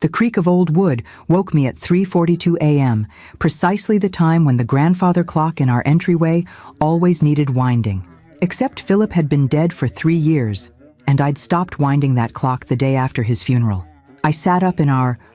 The creak of old wood woke me at 3:42 a.m., precisely the time when the grandfather clock in our entryway always needed winding. Except Philip had been dead for 3 years, and I'd stopped winding that clock the day after his funeral. I sat up in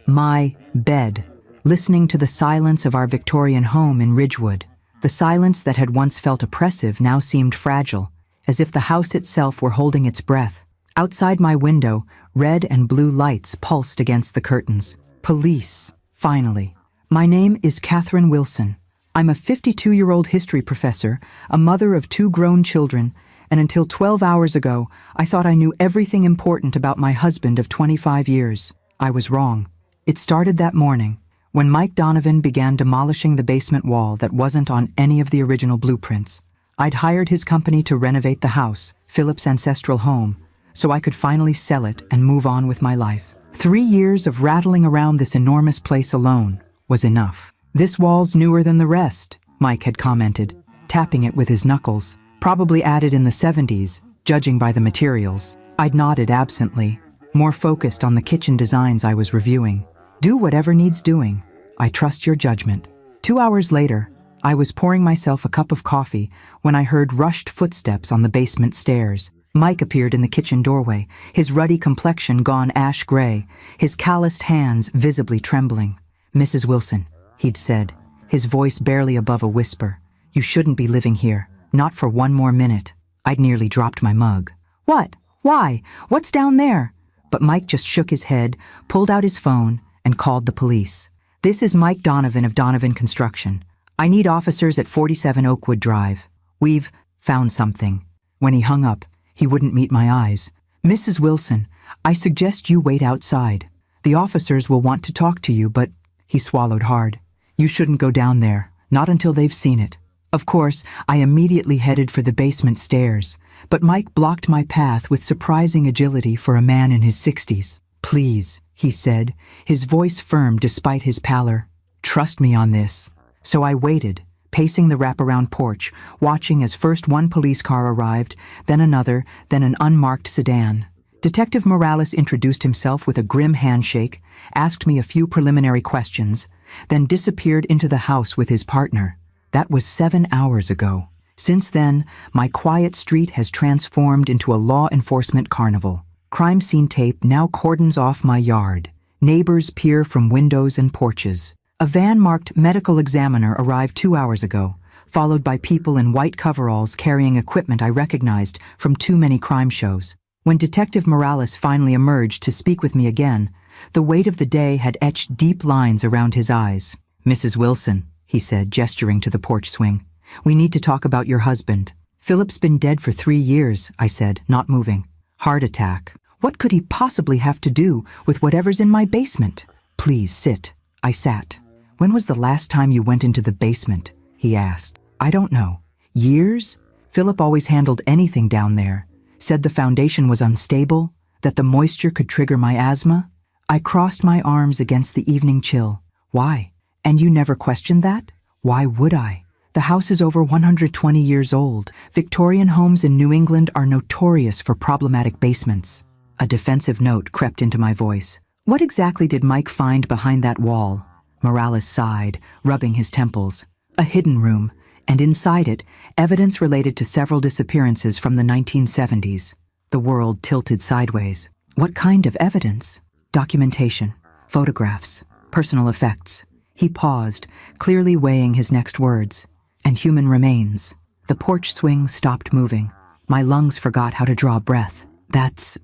my bed, listening to the silence of our Victorian home in Ridgewood. The silence that had once felt oppressive now seemed fragile, as if the house itself were holding its breath. Outside my window, red and blue lights pulsed against the curtains. Police, finally. My name is Catherine Wilson. I'm a 52-year-old history professor, a mother of 2 grown children, and until 12 hours ago, I thought I knew everything important about my husband of 25 years. I was wrong. It started that morning, when Mike Donovan began demolishing the basement wall that wasn't on any of the original blueprints. I'd hired his company to renovate the house, Philip's ancestral home, so I could finally sell it and move on with my life. 3 years of rattling around this enormous place alone was enough. "This wall's newer than the rest," Mike had commented, tapping it with his knuckles. "Probably added in the 70s, judging by the materials." I'd nodded absently, more focused on the kitchen designs I was reviewing. "Do whatever needs doing. I trust your judgment." 2 hours later, I was pouring myself a cup of coffee when I heard rushed footsteps on the basement stairs. Mike appeared in the kitchen doorway, his ruddy complexion gone ash gray, his calloused hands visibly trembling. "Mrs. Wilson," he'd said, his voice barely above a whisper, "you shouldn't be living here, not for one more minute." I'd nearly dropped my mug. "What? Why? What's down there?" But Mike just shook his head, pulled out his phone, and called the police. "This is Mike Donovan of Donovan Construction. I need officers at 47 Oakwood Drive. We've found something." When he hung up, he wouldn't meet my eyes. "Mrs. Wilson, I suggest you wait outside. The officers will want to talk to you, but—" he swallowed hard. "You shouldn't go down there, not until they've seen it." Of course, I immediately headed for the basement stairs, but Mike blocked my path with surprising agility for a man in his 60s. "Please," he said, his voice firm despite his pallor. "Trust me on this." So I waited, pacing the wraparound porch, watching as first one police car arrived, then another, then an unmarked sedan. Detective Morales introduced himself with a grim handshake, asked me a few preliminary questions, then disappeared into the house with his partner. That was 7 hours ago. Since then, my quiet street has transformed into a law enforcement carnival. Crime scene tape now cordons off my yard. Neighbors peer from windows and porches. A van marked medical examiner arrived 2 hours ago, followed by people in white coveralls carrying equipment I recognized from too many crime shows. When Detective Morales finally emerged to speak with me again, the weight of the day had etched deep lines around his eyes. "Mrs. Wilson," he said, gesturing to the porch swing, "we need to talk about your husband." "Philip's been dead for 3 years," I said, not moving. "Heart attack. What could he possibly have to do with whatever's in my basement?" "Please sit." I sat. "When was the last time you went into the basement?" he asked. "I don't know. Years? Philip always handled anything down there. Said the foundation was unstable, that the moisture could trigger my asthma." I crossed my arms against the evening chill. "Why? And you never questioned that?" "Why would I? The house is over 120 years old. Victorian homes in New England are notorious for problematic basements." A defensive note crept into my voice. "What exactly did Mike find behind that wall?" Morales sighed, rubbing his temples. "A hidden room, and inside it, evidence related to several disappearances from the 1970s. The world tilted sideways. "What kind of evidence?" "Documentation, photographs, personal effects." He paused, clearly weighing his next words. "And human remains." The porch swing stopped moving. My lungs forgot how to draw breath. That's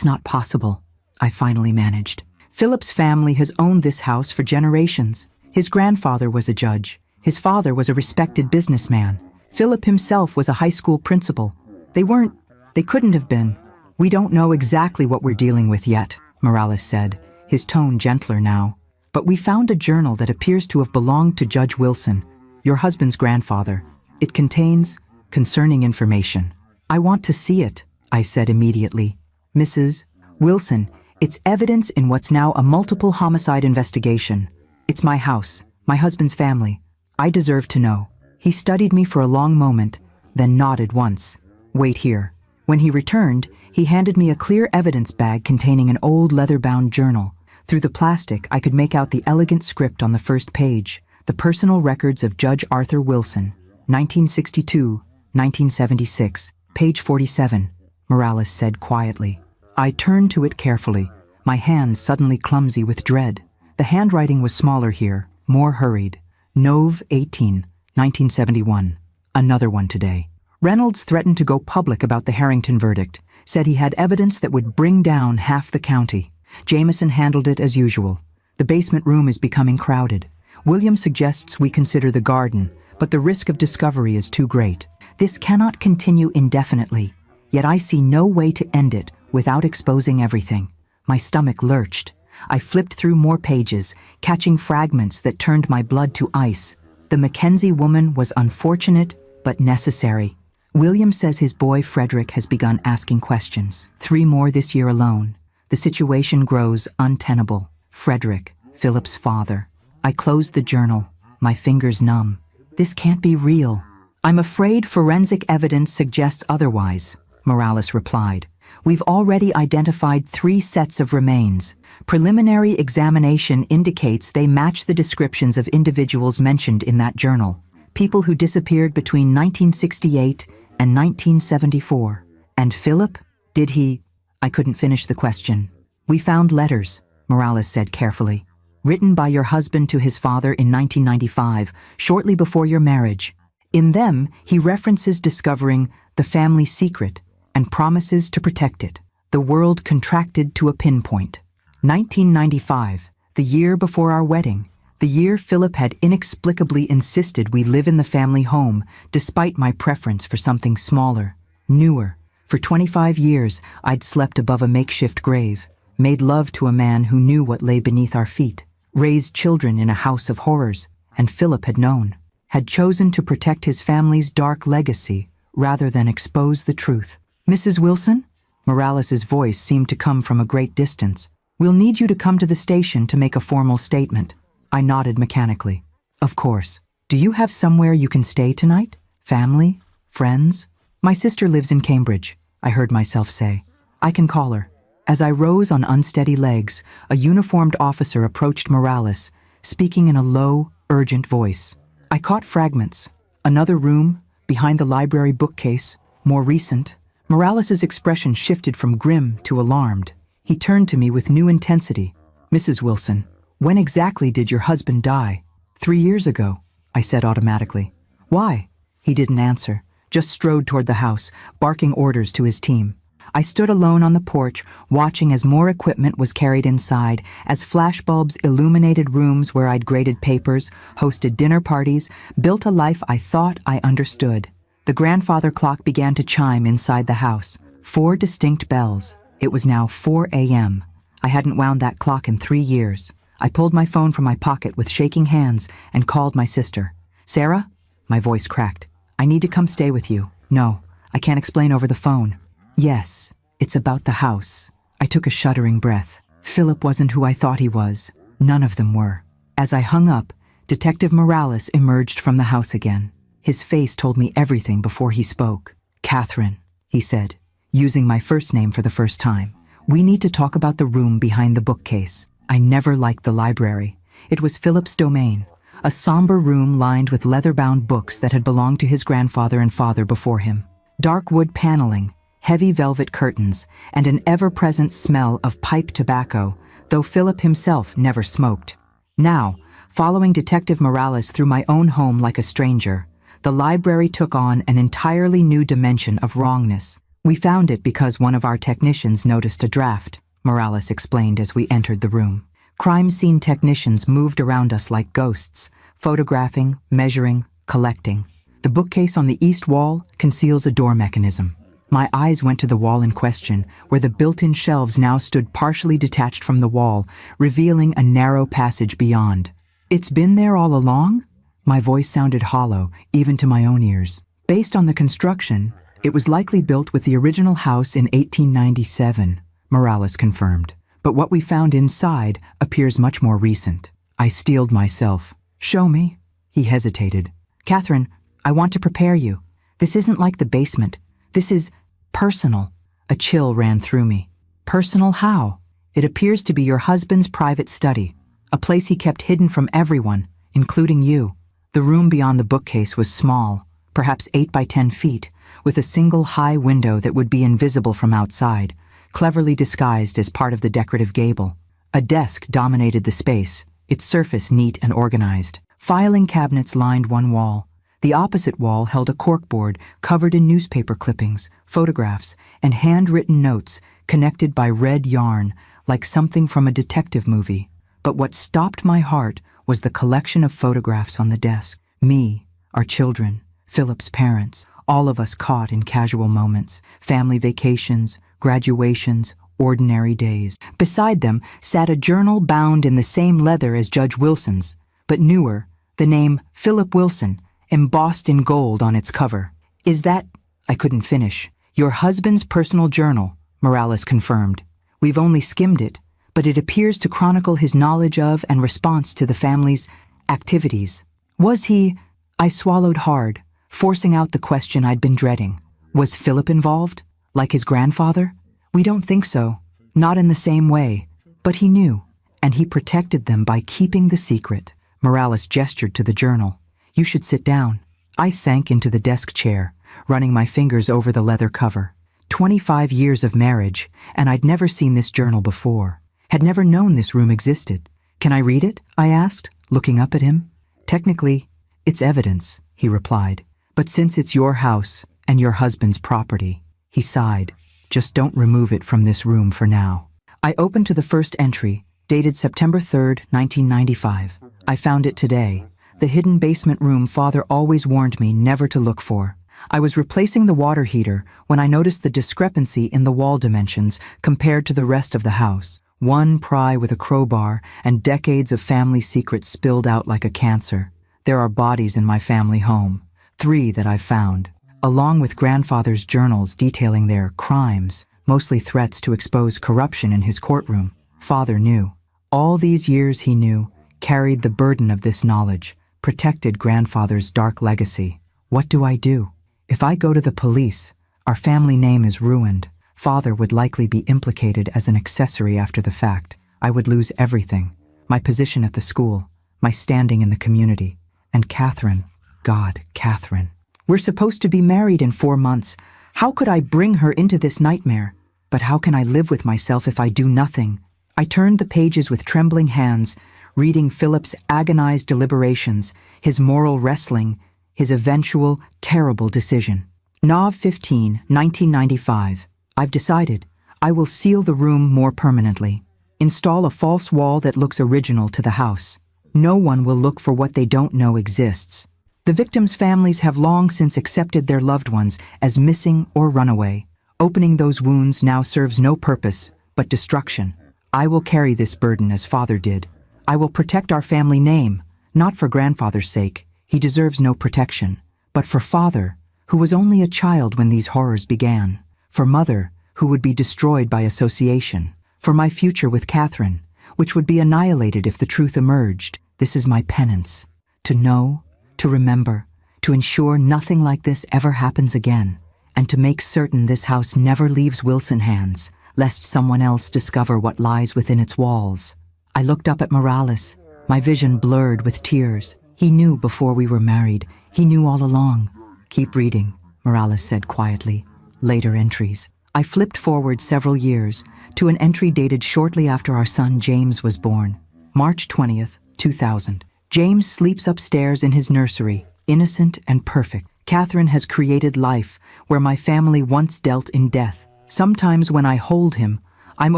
not possible," I finally managed. "Philip's family has owned this house for generations. His grandfather was a judge. His father was a respected businessman. Philip himself was a high school principal. They couldn't have been. We don't know exactly what we're dealing with yet," Morales said, his tone gentler now. "But we found a journal that appears to have belonged to Judge Wilson, your husband's grandfather. It contains concerning information." "I want to see it," I said immediately. "Mrs. Wilson, it's evidence in what's now a multiple homicide investigation. It's my house, my husband's family. I deserve to know." He studied me for a long moment, then nodded once. "Wait here." When he returned, he handed me a clear evidence bag containing an old leather-bound journal. Through the plastic, I could make out the elegant script on the first page, the personal records of Judge Arthur Wilson, 1962-1976, page 47, Morales said quietly. I turned to it carefully, my hands suddenly clumsy with dread. The handwriting was smaller here, more hurried. Nov 18, 1971. Another one today. Reynolds threatened to go public about the Harrington verdict, said he had evidence that would bring down half the county. Jameson handled it as usual. The basement room is becoming crowded. William suggests we consider the garden, but the risk of discovery is too great. This cannot continue indefinitely, yet I see no way to end it without exposing everything. My stomach lurched. I flipped through more pages, catching fragments that turned my blood to ice. The Mackenzie woman was unfortunate, but necessary. William says his boy Frederick has begun asking questions. 3 more this year alone. The situation grows untenable. Frederick, Philip's father. I closed the journal, my fingers numb. This can't be real. I'm afraid forensic evidence suggests otherwise, Morales replied. We've already identified 3 sets of remains. Preliminary examination indicates they match the descriptions of individuals mentioned in that journal. People who disappeared between 1968 and 1974. And Philip? Did he? I couldn't finish the question. We found letters, Morales said carefully. Written by your husband to his father in 1995, shortly before your marriage. In them, he references discovering the family secret and promises to protect it. The world contracted to a pinpoint. 1995, the year before our wedding. The year Philip had inexplicably insisted we live in the family home, despite my preference for something smaller, newer. For 25 years, I'd slept above a makeshift grave, made love to a man who knew what lay beneath our feet, raised children in a house of horrors, and Philip had known, had chosen to protect his family's dark legacy rather than expose the truth. Mrs. Wilson? Morales's voice seemed to come from a great distance. We'll need you to come to the station to make a formal statement. I nodded mechanically. Of course. Do you have somewhere you can stay tonight? Family? Friends? My sister lives in Cambridge, I heard myself say. I can call her. As I rose on unsteady legs, a uniformed officer approached Morales, speaking in a low, urgent voice. I caught fragments. Another room, behind the library bookcase, more recent. Morales's expression shifted from grim to alarmed. He turned to me with new intensity. Mrs. Wilson, when exactly did your husband die? 3 years ago, I said automatically. Why? He didn't answer, just strode toward the house, barking orders to his team. I stood alone on the porch, watching as more equipment was carried inside, as flashbulbs illuminated rooms where I'd graded papers, hosted dinner parties, built a life I thought I understood. The grandfather clock began to chime inside the house. 4 distinct bells. It was now 4 a.m. I hadn't wound that clock in 3 years. I pulled my phone from my pocket with shaking hands and called my sister. Sarah? My voice cracked. I need to come stay with you. No, I can't explain over the phone. Yes, it's about the house. I took a shuddering breath. Philip wasn't who I thought he was. None of them were. As I hung up, Detective Morales emerged from the house again. His face told me everything before he spoke. Catherine, he said, using my first name for the first time. We need to talk about the room behind the bookcase. I never liked the library. It was Philip's domain, a somber room lined with leather-bound books that had belonged to his grandfather and father before him. Dark wood paneling, heavy velvet curtains, and an ever-present smell of pipe tobacco, though Philip himself never smoked. Now, following Detective Morales through my own home like a stranger, the library took on an entirely new dimension of wrongness. We found it because one of our technicians noticed a draft, Morales explained as we entered the room. Crime scene technicians moved around us like ghosts, photographing, measuring, collecting. The bookcase on the east wall conceals a door mechanism. My eyes went to the wall in question, where the built-in shelves now stood partially detached from the wall, revealing a narrow passage beyond. It's been there all along? My voice sounded hollow, even to my own ears. Based on the construction, it was likely built with the original house in 1897, Morales confirmed. But what we found inside appears much more recent. I steeled myself. Show me. He hesitated. Catherine, I want to prepare you. This isn't like the basement. This is personal. A chill ran through me. Personal how? It appears to be your husband's private study, a place he kept hidden from everyone, including you. The room beyond the bookcase was small, perhaps 8 by 10 feet, with a single high window that would be invisible from outside, cleverly disguised as part of the decorative gable. A desk dominated the space, its surface neat and organized. Filing cabinets lined one wall. The opposite wall held a corkboard covered in newspaper clippings, photographs, and handwritten notes connected by red yarn, like something from a detective movie. But what stopped my heart was the collection of photographs on the desk. Me, our children, Philip's parents, all of us caught in casual moments, family vacations, graduations, ordinary days. Beside them sat a journal bound in the same leather as Judge Wilson's, but newer, the name Philip Wilson, embossed in gold on its cover. Is that, I couldn't finish, your husband's personal journal, Morales confirmed. We've only skimmed it, but it appears to chronicle his knowledge of and response to the family's activities. Was he? I swallowed hard, forcing out the question I'd been dreading. Was Philip involved? Like his grandfather? We don't think so. Not in the same way. But he knew, and he protected them by keeping the secret. Morales gestured to the journal. You should sit down. I sank into the desk chair, running my fingers over the leather cover. 25 years of marriage, and I'd never seen this journal before. Had never known this room existed. Can I read it? I asked, looking up at him. Technically, it's evidence, he replied. But since it's your house and your husband's property, he sighed. Just don't remove it from this room for now. I opened to the first entry, dated September 3rd, 1995. I found it today. The hidden basement room Father always warned me never to look for. I was replacing the water heater when I noticed the discrepancy in the wall dimensions compared to the rest of the house. One pry with a crowbar and decades of family secrets spilled out like a cancer. There are bodies in my family home. 3 that I've found, along with grandfather's journals detailing their crimes, mostly threats to expose corruption in his courtroom. Father knew. All these years he knew, carried the burden of this knowledge, protected grandfather's dark legacy. What do I do? If I go to the police, our family name is ruined. Father would likely be implicated as an accessory after the fact. I would lose everything. My position at the school, my standing in the community. And Catherine, God, Catherine. We're supposed to be married in 4 months. How could I bring her into this nightmare? But how can I live with myself if I do nothing? I turned the pages with trembling hands, reading Philip's agonized deliberations, his moral wrestling, his eventual, terrible decision. Nov 15, 1995. I've decided. I will seal the room more permanently. Install a false wall that looks original to the house. No one will look for what they don't know exists. The victims' families have long since accepted their loved ones as missing or runaway. Opening those wounds now serves no purpose but destruction. I will carry this burden as Father did. I will protect our family name, not for grandfather's sake. He deserves no protection. But for Father, who was only a child when these horrors began. For Mother, who would be destroyed by association. For my future with Catherine, which would be annihilated if the truth emerged. This is my penance. To know, to remember, to ensure nothing like this ever happens again, and to make certain this house never leaves Wilson hands, lest someone else discover what lies within its walls. I looked up at Morales, my vision blurred with tears. He knew before we were married. He knew all along. Keep reading, Morales said quietly. Later entries. I flipped forward several years to an entry dated shortly after our son James was born. March 20th, 2000. James sleeps upstairs in his nursery, innocent and perfect. Catherine has created life where my family once dealt in death. Sometimes when I hold him, I'm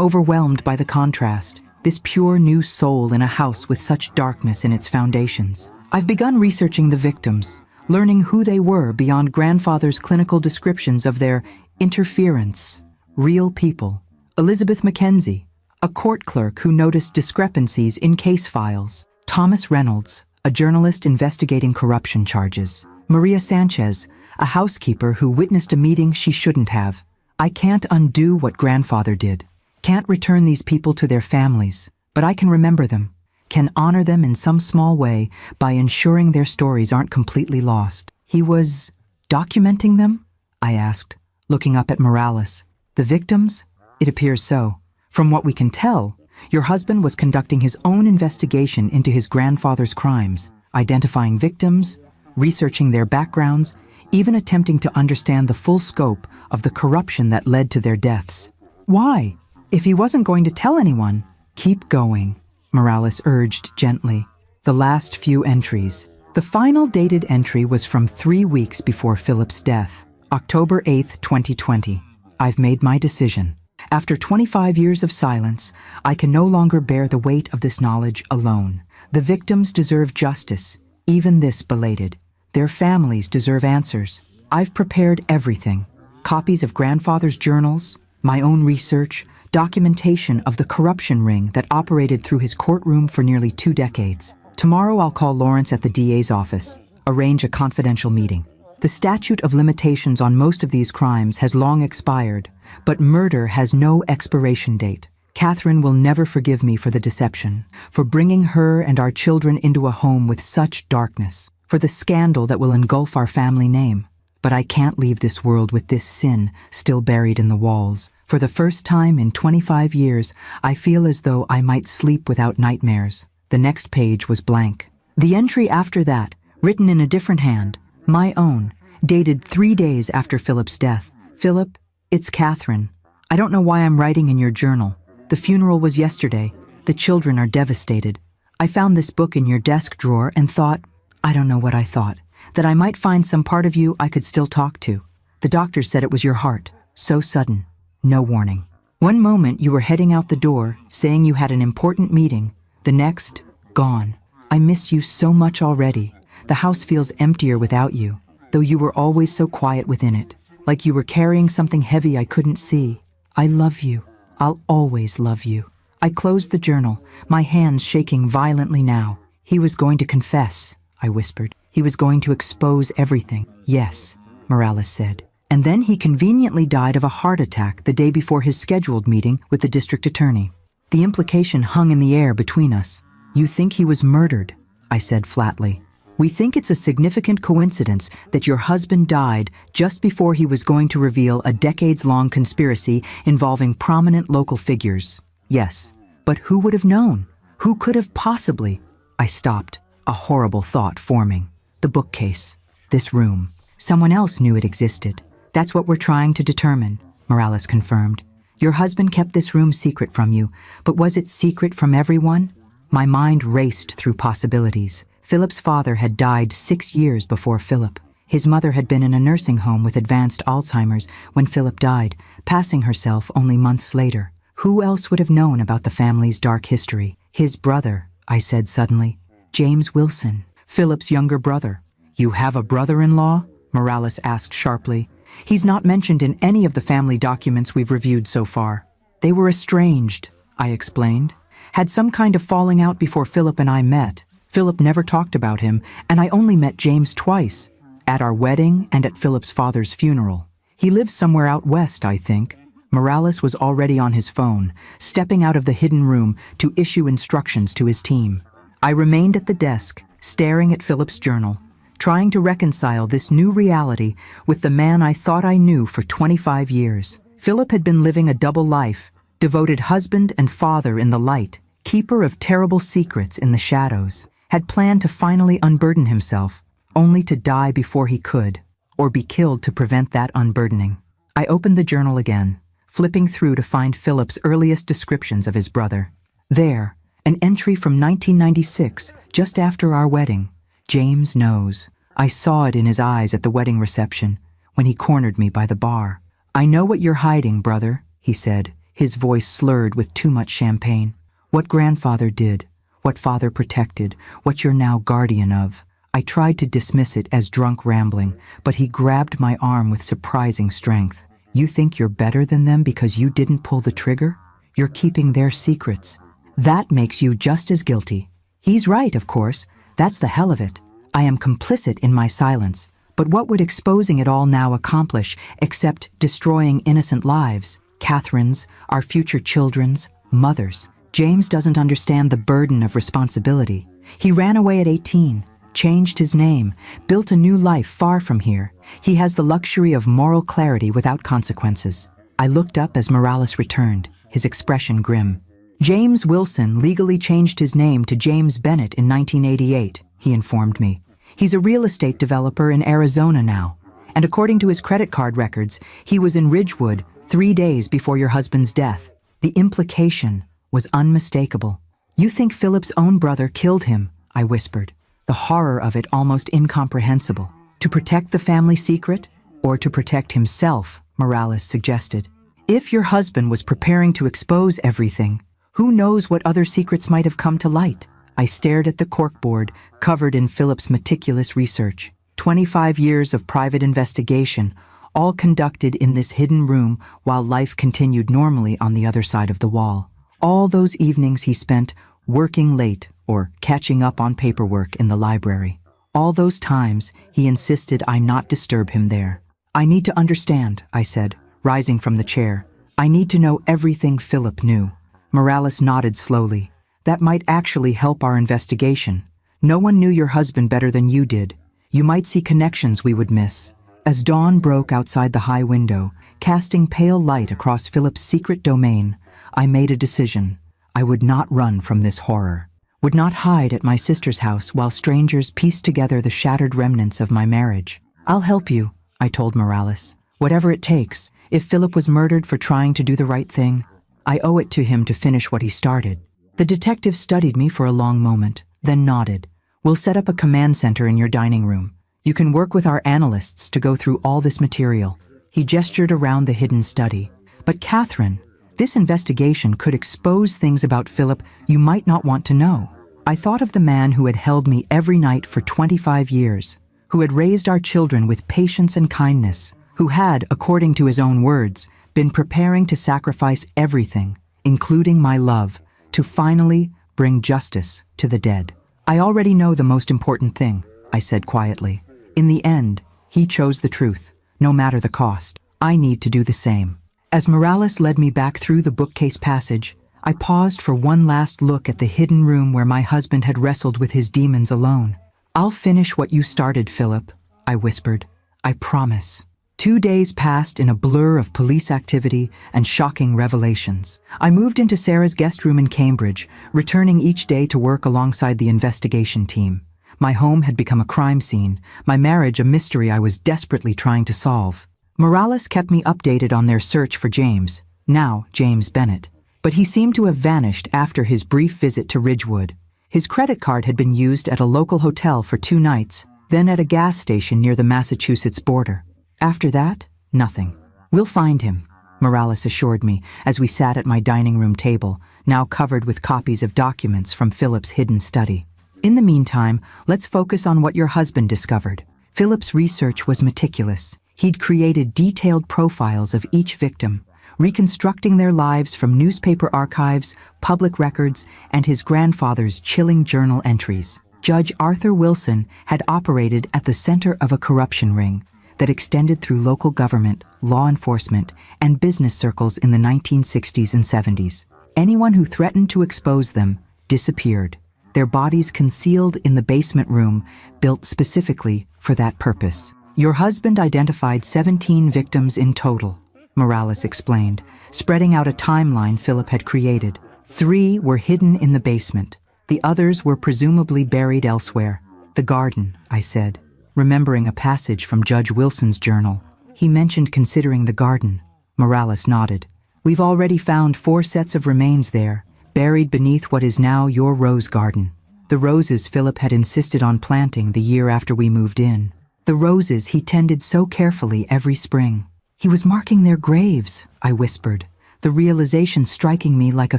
overwhelmed by the contrast. This pure new soul in a house with such darkness in its foundations. I've begun researching the victims, learning who they were beyond grandfather's clinical descriptions of their interference. Real people. Elizabeth Mackenzie, a court clerk who noticed discrepancies in case files. Thomas Reynolds, a journalist investigating corruption charges. Maria Sanchez, a housekeeper who witnessed a meeting she shouldn't have. I can't undo what grandfather did. Can't return these people to their families, but I can remember them, can honor them in some small way by ensuring their stories aren't completely lost. He was documenting them? I asked, looking up at Morales. The victims? It appears so. From what we can tell, your husband was conducting his own investigation into his grandfather's crimes, identifying victims, researching their backgrounds, even attempting to understand the full scope of the corruption that led to their deaths. Why? If he wasn't going to tell anyone, keep going, Morales urged gently. The last few entries. The final dated entry was from 3 weeks before Philip's death, October 8, 2020. I've made my decision. After 25 years of silence, I can no longer bear the weight of this knowledge alone. The victims deserve justice, even this belated. Their families deserve answers. I've prepared everything. Copies of grandfather's journals, my own research, documentation of the corruption ring that operated through his courtroom for nearly 2 decades. Tomorrow I'll call Lawrence at the DA's office, arrange a confidential meeting. The statute of limitations on most of these crimes has long expired, but murder has no expiration date. Catherine will never forgive me for the deception, for bringing her and our children into a home with such darkness, for the scandal that will engulf our family name. But I can't leave this world with this sin still buried in the walls. For the first time in 25 years, I feel as though I might sleep without nightmares. The next page was blank. The entry after that, written in a different hand, my own, dated 3 days after Philip's death. Philip, it's Catherine. I don't know why I'm writing in your journal. The funeral was yesterday. The children are devastated. I found this book in your desk drawer and thought, I don't know what I thought, that I might find some part of you I could still talk to. The doctor said it was your heart. So sudden. No warning. One moment you were heading out the door, saying you had an important meeting. The next, gone. I miss you so much already. The house feels emptier without you, though you were always so quiet within it, like you were carrying something heavy I couldn't see. I love you. I'll always love you. I closed the journal, my hands shaking violently now. He was going to confess, I whispered. He was going to expose everything. Yes, Morales said. And then he conveniently died of a heart attack the day before his scheduled meeting with the district attorney. The implication hung in the air between us. You think he was murdered, I said flatly. We think it's a significant coincidence that your husband died just before he was going to reveal a decades-long conspiracy involving prominent local figures. Yes, but who would have known? Who could have possibly? I stopped, a horrible thought forming. The bookcase. This room. Someone else knew it existed. That's what we're trying to determine, Morales confirmed. Your husband kept this room secret from you, but was it secret from everyone? My mind raced through possibilities. Philip's father had died 6 years before Philip. His mother had been in a nursing home with advanced Alzheimer's when Philip died, passing herself only months later. Who else would have known about the family's dark history? His brother, I said suddenly. James Wilson, Philip's younger brother. You have a brother-in-law? Morales asked sharply. He's not mentioned in any of the family documents we've reviewed so far. They were estranged, I explained. Had some kind of falling out before Philip and I met. Philip never talked about him, and I only met James twice. At our wedding and at Philip's father's funeral. He lives somewhere out west, I think. Morales was already on his phone, stepping out of the hidden room to issue instructions to his team. I remained at the desk, staring at Philip's journal, trying to reconcile this new reality with the man I thought I knew for 25 years. Philip had been living a double life, devoted husband and father in the light, keeper of terrible secrets in the shadows, had planned to finally unburden himself, only to die before he could, or be killed to prevent that unburdening. I opened the journal again, flipping through to find Philip's earliest descriptions of his brother. There, an entry from 1996, just after our wedding. James knows. I saw it in his eyes at the wedding reception, when he cornered me by the bar. I know what you're hiding, brother, he said, his voice slurred with too much champagne. What grandfather did, what father protected, what you're now guardian of. I tried to dismiss it as drunk rambling, but he grabbed my arm with surprising strength. You think you're better than them because you didn't pull the trigger? You're keeping their secrets. That makes you just as guilty. He's right, of course. That's the hell of it. I am complicit in my silence. But what would exposing it all now accomplish except destroying innocent lives? Catherine's, our future children's, mothers. James doesn't understand the burden of responsibility. He ran away at 18, changed his name, built a new life far from here. He has the luxury of moral clarity without consequences. I looked up as Morales returned, his expression grim. James Wilson legally changed his name to James Bennett in 1988, he informed me. He's a real estate developer in Arizona now, and according to his credit card records, he was in Ridgewood 3 days before your husband's death. The implication was unmistakable. You think Philip's own brother killed him, I whispered, the horror of it almost incomprehensible. To protect the family secret, or to protect himself, Morales suggested. If your husband was preparing to expose everything, who knows what other secrets might have come to light? I stared at the corkboard, covered in Philip's meticulous research. 25 years of private investigation, all conducted in this hidden room while life continued normally on the other side of the wall. All those evenings he spent working late or catching up on paperwork in the library. All those times he insisted I not disturb him there. I need to understand, I said, rising from the chair. I need to know everything Philip knew. Morales nodded slowly. That might actually help our investigation. No one knew your husband better than you did. You might see connections we would miss. As dawn broke outside the high window, casting pale light across Philip's secret domain, I made a decision. I would not run from this horror. Would not hide at my sister's house while strangers pieced together the shattered remnants of my marriage. I'll help you, I told Morales. Whatever it takes. If Philip was murdered for trying to do the right thing, I owe it to him to finish what he started. The detective studied me for a long moment, then nodded. We'll set up a command center in your dining room. You can work with our analysts to go through all this material. He gestured around the hidden study. But Catherine, this investigation could expose things about Philip you might not want to know. I thought of the man who had held me every night for 25 years, who had raised our children with patience and kindness, who had, according to his own words, been preparing to sacrifice everything, including my love, to finally bring justice to the dead. I already know the most important thing, I said quietly. In the end, he chose the truth, no matter the cost. I need to do the same. As Morales led me back through the bookcase passage, I paused for one last look at the hidden room where my husband had wrestled with his demons alone. I'll finish what you started, Philip, I whispered. I promise. 2 days passed in a blur of police activity and shocking revelations. I moved into Sarah's guest room in Cambridge, returning each day to work alongside the investigation team. My home had become a crime scene, my marriage a mystery I was desperately trying to solve. Morales kept me updated on their search for James, now James Bennett. But he seemed to have vanished after his brief visit to Ridgewood. His credit card had been used at a local hotel for 2 nights, then at a gas station near the Massachusetts border. After that, nothing. We'll find him, Morales assured me as we sat at my dining room table, now covered with copies of documents from Philip's hidden study. In the meantime, let's focus on what your husband discovered. Philip's research was meticulous. He'd created detailed profiles of each victim, reconstructing their lives from newspaper archives, public records, and his grandfather's chilling journal entries. Judge Arthur Wilson had operated at the center of a corruption ring that extended through local government, law enforcement, and business circles in the 1960s and 70s. Anyone who threatened to expose them disappeared, their bodies concealed in the basement room built specifically for that purpose. Your husband identified 17 victims in total, Morales explained, spreading out a timeline Philip had created. 3 were hidden in the basement. The others were presumably buried elsewhere. The garden, I said, remembering a passage from Judge Wilson's journal. He mentioned considering the garden. Morales nodded. We've already found 4 sets of remains there, buried beneath what is now your rose garden. The roses Philip had insisted on planting the year after we moved in. The roses he tended so carefully every spring. He was marking their graves, I whispered, the realization striking me like a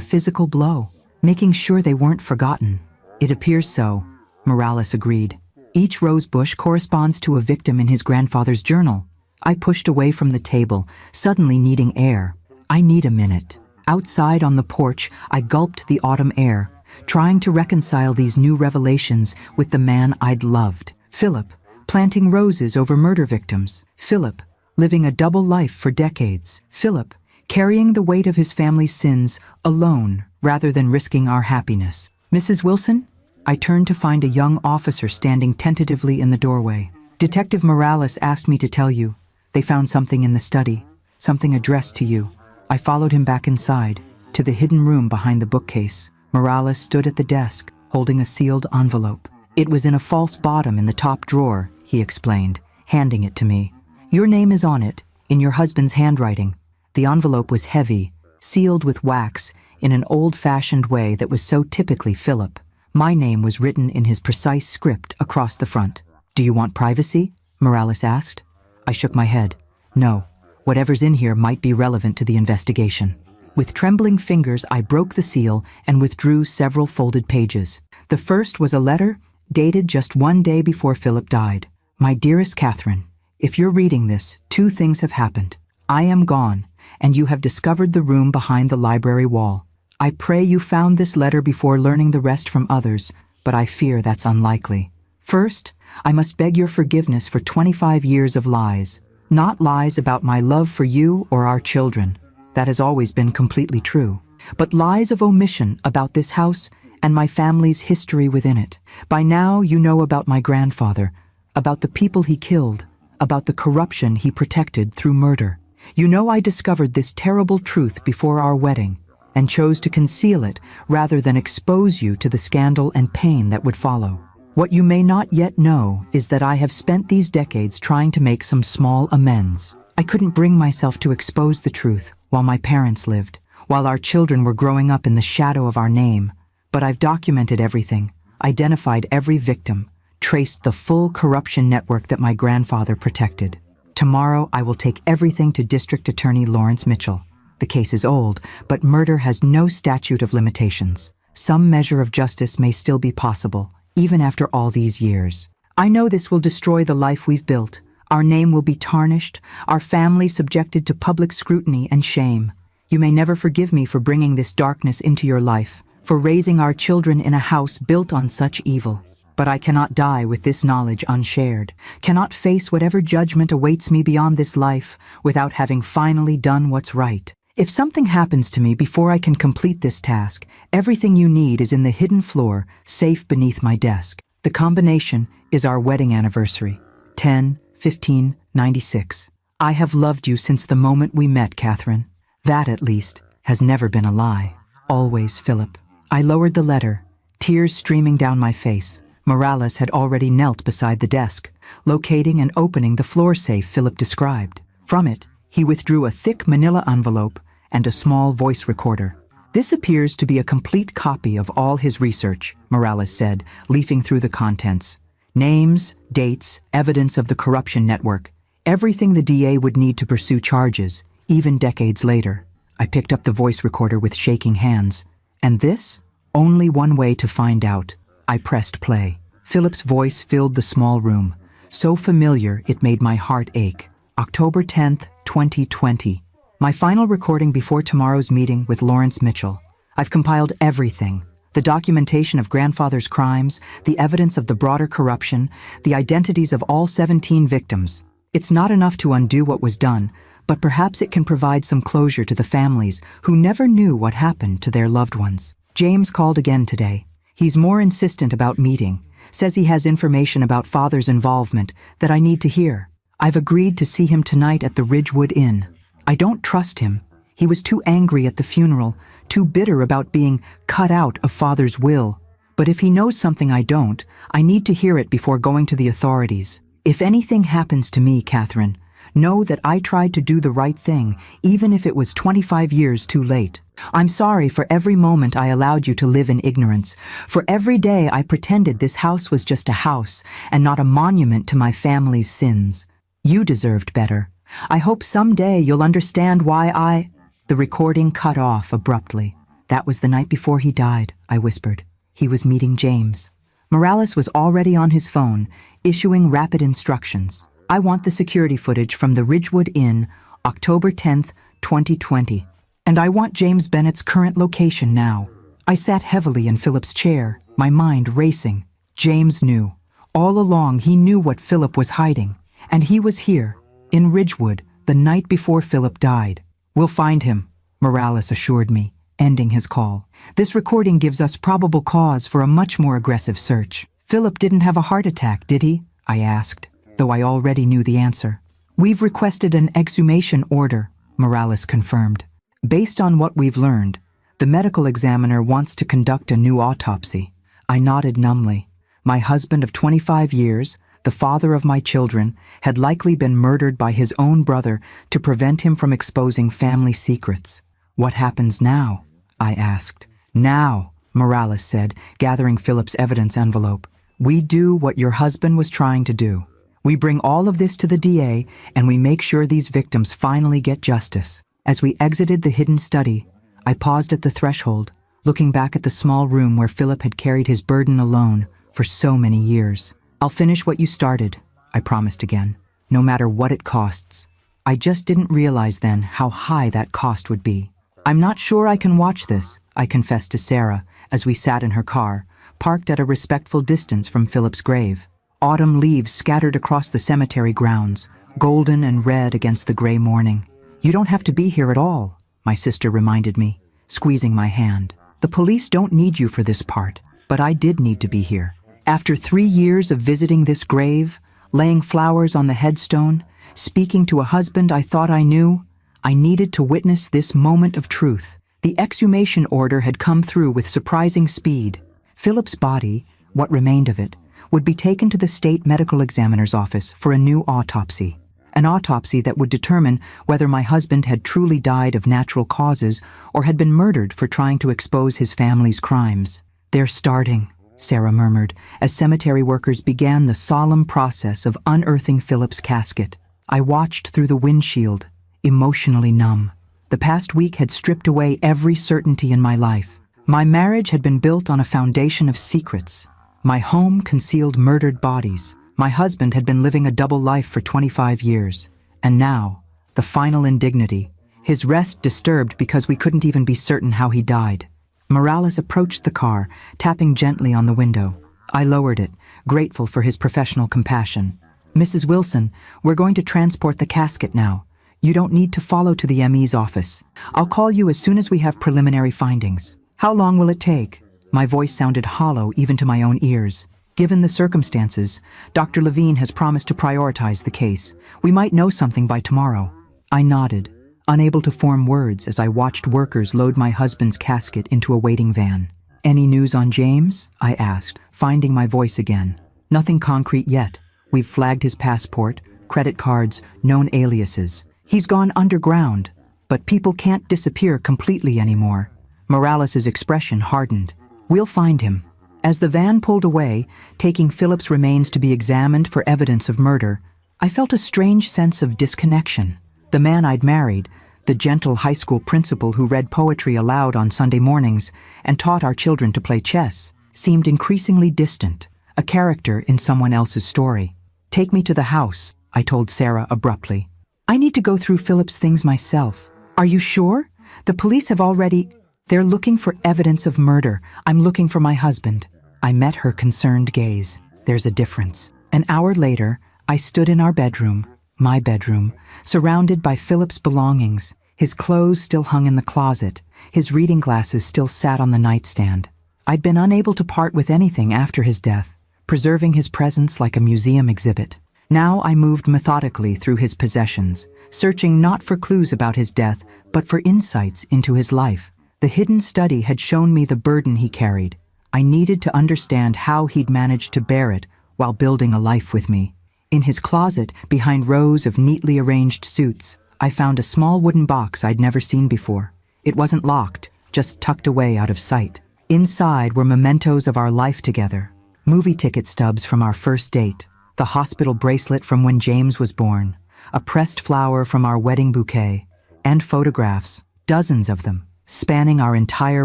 physical blow, making sure they weren't forgotten. It appears so, Morales agreed. Each rose bush corresponds to a victim in his grandfather's journal. I pushed away from the table, suddenly needing air. I need a minute. Outside on the porch, I gulped the autumn air, trying to reconcile these new revelations with the man I'd loved. Philip, planting roses over murder victims. Philip, living a double life for decades. Philip, carrying the weight of his family's sins alone rather than risking our happiness. Mrs. Wilson? I turned to find a young officer standing tentatively in the doorway. Detective Morales asked me to tell you. They found something in the study, something addressed to you. I followed him back inside. to the hidden room behind the bookcase. Morales stood at the desk, holding a sealed envelope. It was in a false bottom in the top drawer, he explained, handing it to me. Your name is on it, in your husband's handwriting. The envelope was heavy, sealed with wax, in an old-fashioned way that was so typically Philip. My name was written in his precise script across the front. Do you want privacy? Morales asked. I shook my head. No, whatever's in here might be relevant to the investigation. With trembling fingers, I broke the seal and withdrew several folded pages. The first was a letter dated just 1 day before Philip died. My dearest Catherine, if you're reading this, 2 things have happened. I am gone, and you have discovered the room behind the library wall. I pray you found this letter before learning the rest from others, but I fear that's unlikely. First, I must beg your forgiveness for 25 years of lies. Not lies about my love for you or our children. That has always been completely true. But lies of omission about this house and my family's history within it. By now, you know about my grandfather, about the people he killed, about the corruption he protected through murder. You know I discovered this terrible truth before our wedding and chose to conceal it rather than expose you to the scandal and pain that would follow. What you may not yet know is that I have spent these decades trying to make some small amends. I couldn't bring myself to expose the truth while my parents lived, while our children were growing up in the shadow of our name. But I've documented everything, identified every victim, traced the full corruption network that my grandfather protected. Tomorrow, I will take everything to District Attorney Lawrence Mitchell. The case is old, but murder has no statute of limitations. Some measure of justice may still be possible, even after all these years. I know this will destroy the life we've built. Our name will be tarnished, our family subjected to public scrutiny and shame. You may never forgive me for bringing this darkness into your life, for raising our children in a house built on such evil. But I cannot die with this knowledge unshared, cannot face whatever judgment awaits me beyond this life without having finally done what's right. If something happens to me before I can complete this task, everything you need is in the hidden floor, safe beneath my desk. The combination is our wedding anniversary, 10/15/96. I have loved you since the moment we met, Catherine. That, at least, has never been a lie. Always, Philip. I lowered the letter, tears streaming down my face. Morales had already knelt beside the desk, locating and opening the floor safe Philip described. From it, he withdrew a thick manila envelope and a small voice recorder. This appears to be a complete copy of all his research, Morales said, leafing through the contents. Names, dates, evidence of the corruption network, everything the DA would need to pursue charges, even decades later. I picked up the voice recorder with shaking hands. And this? Only one way to find out. I pressed play. Philip's voice filled the small room, so familiar it made my heart ache. October 10th, 2020. My final recording before tomorrow's meeting with Lawrence Mitchell. I've compiled everything. The documentation of grandfather's crimes, the evidence of the broader corruption, the identities of all 17 victims. It's not enough to undo what was done, but perhaps it can provide some closure to the families who never knew what happened to their loved ones. James called again today. He's more insistent about meeting, says he has information about father's involvement that I need to hear. I've agreed to see him tonight at the Ridgewood Inn. I don't trust him. He was too angry at the funeral, too bitter about being cut out of father's will. But if he knows something I don't, I need to hear it before going to the authorities. If anything happens to me, Catherine, know that I tried to do the right thing, even if it was 25 years too late. I'm sorry for every moment I allowed you to live in ignorance, for every day I pretended this house was just a house and not a monument to my family's sins. You deserved better. I hope someday you'll understand why The recording cut off abruptly. That was the night before he died, I whispered. He was meeting James. Morales was already on his phone, issuing rapid instructions. I want the security footage from the Ridgewood Inn, October 10th, 2020. And I want James Bennett's current location now. I sat heavily in Philip's chair, my mind racing. James knew. All along he knew what Philip was hiding. And he was here, in Ridgewood, the night before Philip died. We'll find him, Morales assured me, ending his call. This recording gives us probable cause for a much more aggressive search. Philip didn't have a heart attack, did he? I asked, though I already knew the answer. We've requested an exhumation order, Morales confirmed. Based on what we've learned, The medical examiner wants to conduct a new autopsy. I nodded numbly. My husband of 25 years, the father of my children, had likely been murdered by his own brother to prevent him from exposing family secrets. What happens now? I asked. Now, Morales said, gathering Philip's evidence envelope. We do what your husband was trying to do. We bring all of this to the DA and we make sure these victims finally get justice. As we exited the hidden study, I paused at the threshold, looking back at the small room where Philip had carried his burden alone for so many years. I'll finish what you started, I promised again, no matter what it costs. I just didn't realize then how high that cost would be. I'm not sure I can watch this, I confessed to Sarah as we sat in her car, parked at a respectful distance from Philip's grave. Autumn leaves scattered across the cemetery grounds, golden and red against the gray morning. You don't have to be here at all, my sister reminded me, squeezing my hand. The police don't need you for this part, but I did need to be here. After 3 years of visiting this grave, laying flowers on the headstone, speaking to a husband I thought I knew, I needed to witness this moment of truth. The exhumation order had come through with surprising speed. Philip's body, what remained of it, would be taken to the state medical examiner's office for a new autopsy. An autopsy that would determine whether my husband had truly died of natural causes or had been murdered for trying to expose his family's crimes. They're starting, Sarah murmured, as cemetery workers began the solemn process of unearthing Philip's casket. I watched through the windshield, emotionally numb. The past week had stripped away every certainty in my life. My marriage had been built on a foundation of secrets. My home concealed murdered bodies. My husband had been living a double life for 25 years. And now, the final indignity. His rest disturbed because we couldn't even be certain how he died. Morales approached the car, tapping gently on the window. I lowered it, grateful for his professional compassion. Mrs. Wilson, we're going to transport the casket now. You don't need to follow to the ME's office. I'll call you as soon as we have preliminary findings. How long will it take? My voice sounded hollow even to my own ears. Given the circumstances, Dr. Levine has promised to prioritize the case. We might know something by tomorrow. I nodded, unable to form words as I watched workers load my husband's casket into a waiting van. Any news on James? I asked, finding my voice again. Nothing concrete yet. We've flagged his passport, credit cards, known aliases. He's gone underground, but people can't disappear completely anymore. Morales' expression hardened. We'll find him. As the van pulled away, taking Philip's remains to be examined for evidence of murder, I felt a strange sense of disconnection. The man I'd married, the gentle high school principal who read poetry aloud on Sunday mornings and taught our children to play chess, seemed increasingly distant, a character in someone else's story. Take me to the house, I told Sarah abruptly. I need to go through Philip's things myself. Are you sure? The police have already... They're looking for evidence of murder. I'm looking for my husband. I met her concerned gaze. There's a difference. An hour later, I stood in our bedroom, my bedroom, surrounded by Philip's belongings. His clothes still hung in the closet. His reading glasses still sat on the nightstand. I'd been unable to part with anything after his death, preserving his presence like a museum exhibit. Now I moved methodically through his possessions, searching not for clues about his death, but for insights into his life. The hidden study had shown me the burden he carried. I needed to understand how he'd managed to bear it while building a life with me. In his closet, behind rows of neatly arranged suits, I found a small wooden box I'd never seen before. It wasn't locked, just tucked away out of sight. Inside were mementos of our life together, movie ticket stubs from our first date, the hospital bracelet from when James was born, a pressed flower from our wedding bouquet, and photographs, dozens of them, spanning our entire